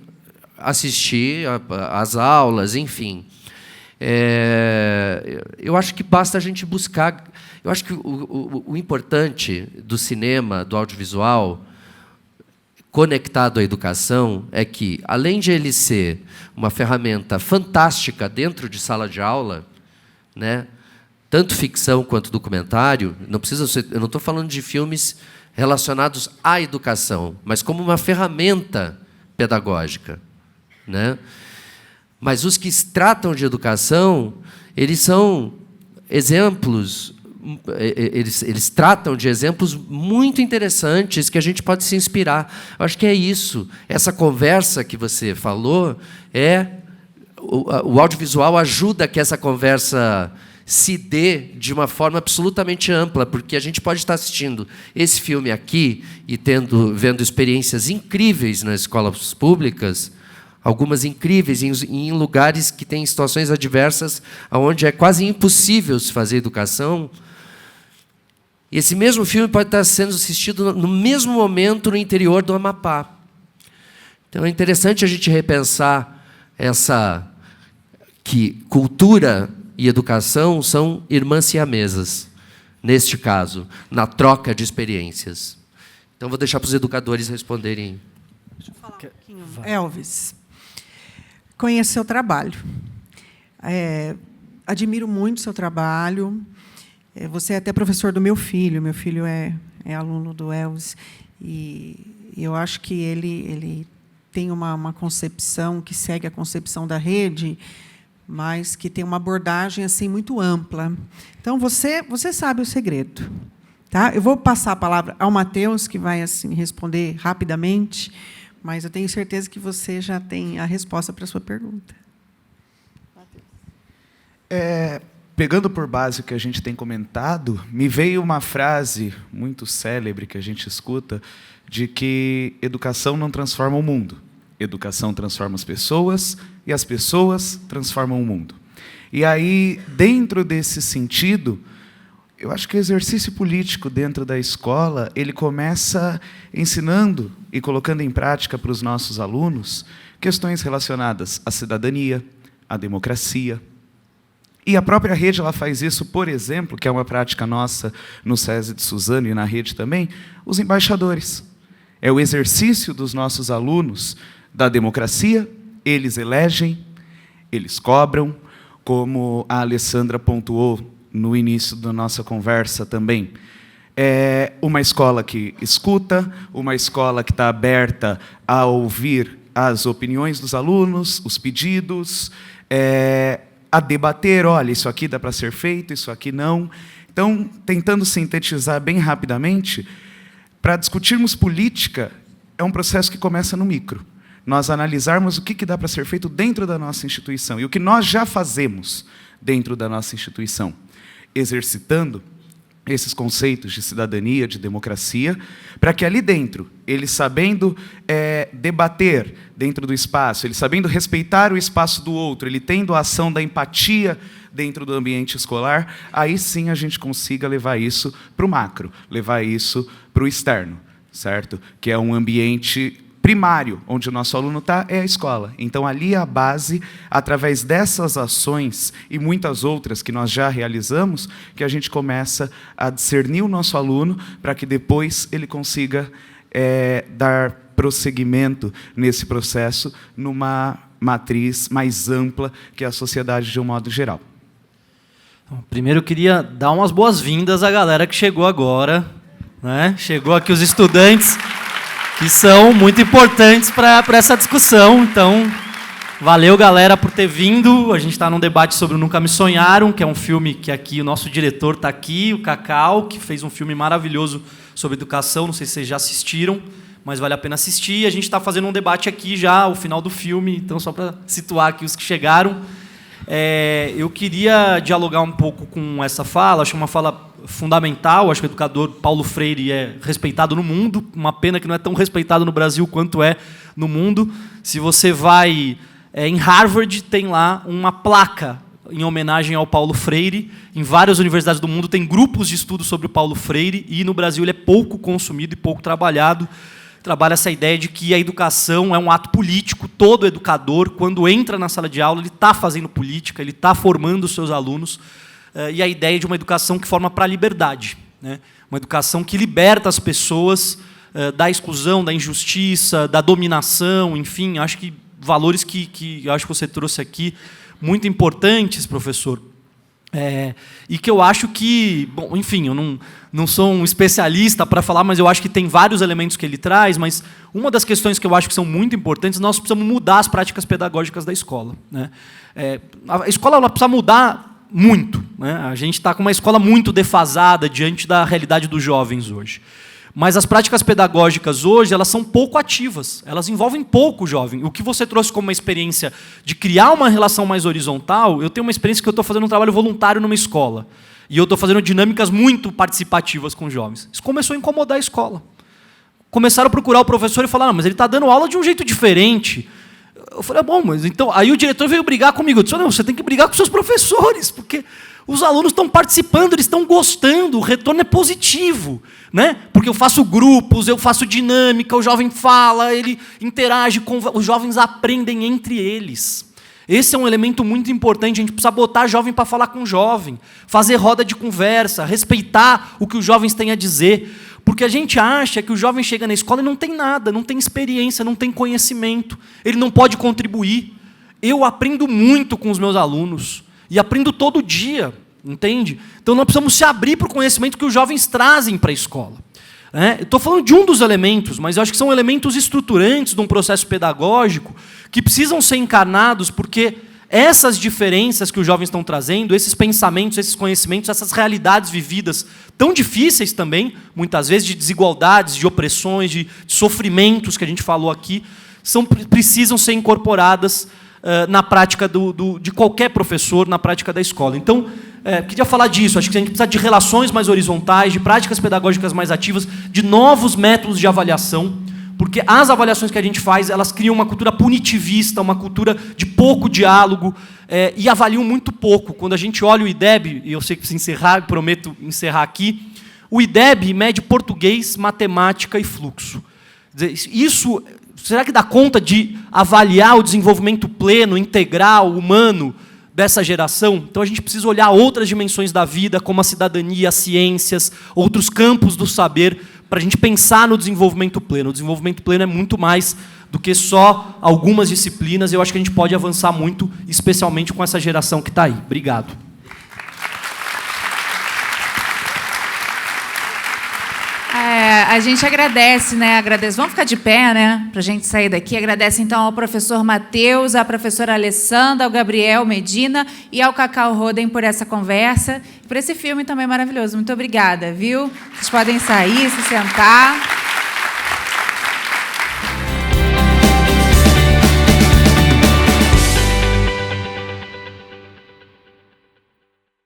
assistir às aulas, enfim. Eu acho que basta a gente buscar. Eu acho que o importante do cinema, do audiovisual, conectado à educação, é que, além de ele ser uma ferramenta fantástica dentro de sala de aula, né, tanto ficção quanto documentário, eu não estou falando de filmes relacionados à educação, mas como uma ferramenta pedagógica, né? Mas os que tratam de educação, eles são exemplos, eles tratam de exemplos muito interessantes que a gente pode se inspirar. Eu acho que é isso. Essa conversa que você falou, o audiovisual ajuda que essa conversa se dê de uma forma absolutamente ampla, porque a gente pode estar assistindo esse filme aqui e vendo experiências incríveis nas escolas públicas, algumas incríveis, em lugares que têm situações adversas, onde é quase impossível se fazer educação. E esse mesmo filme pode estar sendo assistido no mesmo momento no interior do Amapá. Então é interessante a gente repensar que cultura e educação são irmãs siamesas, neste caso, na troca de experiências. Então vou deixar para os educadores responderem. Deixa eu falar um pouquinho. Elvis, conheço seu trabalho. Admiro muito seu trabalho. Você é até professor do meu filho. Meu filho é aluno do Elvis. E eu acho que ele tem uma concepção que segue a concepção da rede, mas que tem uma abordagem assim muito ampla. Então, você sabe o segredo. Tá? Eu vou passar a palavra ao Matheus, que vai assim responder rapidamente, mas eu tenho certeza que você já tem a resposta para a sua pergunta. Pegando por base o que a gente tem comentado, me veio uma frase muito célebre que a gente escuta, de que educação não transforma o mundo. Educação transforma as pessoas e as pessoas transformam o mundo. E aí, dentro desse sentido, eu acho que o exercício político dentro da escola, ele começa ensinando e colocando em prática para os nossos alunos questões relacionadas à cidadania, à democracia. E a própria rede ela faz isso, por exemplo, que é uma prática nossa no SESI de Suzano e na rede também, os embaixadores. É o exercício dos nossos alunos da democracia, eles elegem, eles cobram, como a Alessandra pontuou no início da nossa conversa também. É uma escola que escuta, uma escola que está aberta a ouvir as opiniões dos alunos, os pedidos, a debater, olha, isso aqui dá para ser feito, isso aqui não. Então, tentando sintetizar bem rapidamente, para discutirmos política, é um processo que começa no micro. nós analisarmos o que dá para ser feito dentro da nossa instituição e o que nós já fazemos dentro da nossa instituição, exercitando esses conceitos de cidadania, de democracia, para que ali dentro, ele sabendo debater dentro do espaço, ele sabendo respeitar o espaço do outro, ele tendo a ação da empatia dentro do ambiente escolar, aí sim a gente consiga levar isso para o macro, levar isso para o externo, certo? Que é um ambiente primário, onde o nosso aluno está, é a escola. Então, ali a base, através dessas ações e muitas outras que nós já realizamos, que a gente começa a discernir o nosso aluno para que depois ele consiga dar prosseguimento nesse processo numa matriz mais ampla que a sociedade de um modo geral. Primeiro, eu queria dar umas boas-vindas à galera que chegou agora, né? Chegou aqui os estudantes, que são muito importantes para essa discussão. Então, valeu, galera, por ter vindo. A gente está num debate sobre o Nunca Me Sonharam, que é um filme que aqui o nosso diretor está aqui, o Cacau, que fez um filme maravilhoso sobre educação. Não sei se vocês já assistiram, mas vale a pena assistir. A gente está fazendo um debate aqui já, ao final do filme, então só para situar aqui os que chegaram. Eu queria dialogar um pouco com essa fala, acho uma fala fundamental, acho que o educador Paulo Freire é respeitado no mundo, uma pena que não é tão respeitado no Brasil quanto é no mundo. Se você vai em Harvard, tem lá uma placa em homenagem ao Paulo Freire, em várias universidades do mundo tem grupos de estudo sobre o Paulo Freire, e no Brasil ele é pouco consumido e pouco trabalhado. Trabalha essa ideia de que a educação é um ato político. Todo educador, quando entra na sala de aula, ele está fazendo política, ele está formando os seus alunos, e a ideia de uma educação que forma para a liberdade, né? Uma educação que liberta as pessoas da exclusão, da injustiça, da dominação, enfim, acho que valores que acho que você trouxe aqui, muito importantes, professor. E que eu acho que, bom, enfim, eu não sou um especialista para falar, mas eu acho que tem vários elementos que ele traz, mas uma das questões que eu acho que são muito importantes, nós precisamos mudar as práticas pedagógicas da escola, né? A escola ela precisa mudar muito, né? A gente está com uma escola muito defasada diante da realidade dos jovens hoje. Mas as práticas pedagógicas hoje, elas são pouco ativas, elas envolvem pouco o jovem. O que você trouxe como uma experiência de criar uma relação mais horizontal, eu tenho uma experiência que eu estou fazendo um trabalho voluntário numa escola. E eu estou fazendo dinâmicas muito participativas com jovens. Isso começou a incomodar a escola. Começaram a procurar o professor e falar, não, mas ele está dando aula de um jeito diferente. Eu falei, bom, mas então... Aí o diretor veio brigar comigo. Eu disse, não, você tem que brigar com seus professores, porque os alunos estão participando, eles estão gostando, o retorno é positivo, né? Porque eu faço grupos, eu faço dinâmica, o jovem fala, ele interage, os jovens aprendem entre eles. Esse é um elemento muito importante, a gente precisa botar jovem para falar com jovem, fazer roda de conversa, respeitar o que os jovens têm a dizer, porque a gente acha que o jovem chega na escola e não tem nada, não tem experiência, não tem conhecimento, ele não pode contribuir. Eu aprendo muito com os meus alunos, e aprendo todo dia, entende? Então nós precisamos se abrir para o conhecimento que os jovens trazem para a escola. Eu estou falando de um dos elementos, mas eu acho que são elementos estruturantes de um processo pedagógico que precisam ser encarnados, porque essas diferenças que os jovens estão trazendo, esses pensamentos, esses conhecimentos, essas realidades vividas, tão difíceis também, muitas vezes, de desigualdades, de opressões, de sofrimentos que a gente falou aqui, precisam ser incorporadas na prática de qualquer professor, na prática da escola. Então, queria falar disso. Acho que a gente precisa de relações mais horizontais, de práticas pedagógicas mais ativas, de novos métodos de avaliação, porque as avaliações que a gente faz, elas criam uma cultura punitivista, uma cultura de pouco diálogo, e avaliam muito pouco. Quando a gente olha o IDEB, e eu sei que preciso encerrar, prometo encerrar aqui, o IDEB mede português, matemática e fluxo. Isso... Será que dá conta de avaliar o desenvolvimento pleno, integral, humano dessa geração? Então a gente precisa olhar outras dimensões da vida, como a cidadania, as ciências, outros campos do saber, para a gente pensar no desenvolvimento pleno. O desenvolvimento pleno é muito mais do que só algumas disciplinas. Eu acho que a gente pode avançar muito, especialmente com essa geração que está aí. Obrigado. A gente agradece, né? Vamos ficar de pé, né? Para a gente sair daqui. Agradece, então, ao professor Matheus, à professora Alessandra, ao Gabriel Medina e ao Cacau Roden por essa conversa e por esse filme também maravilhoso. Muito obrigada, viu? Vocês podem sair, se sentar.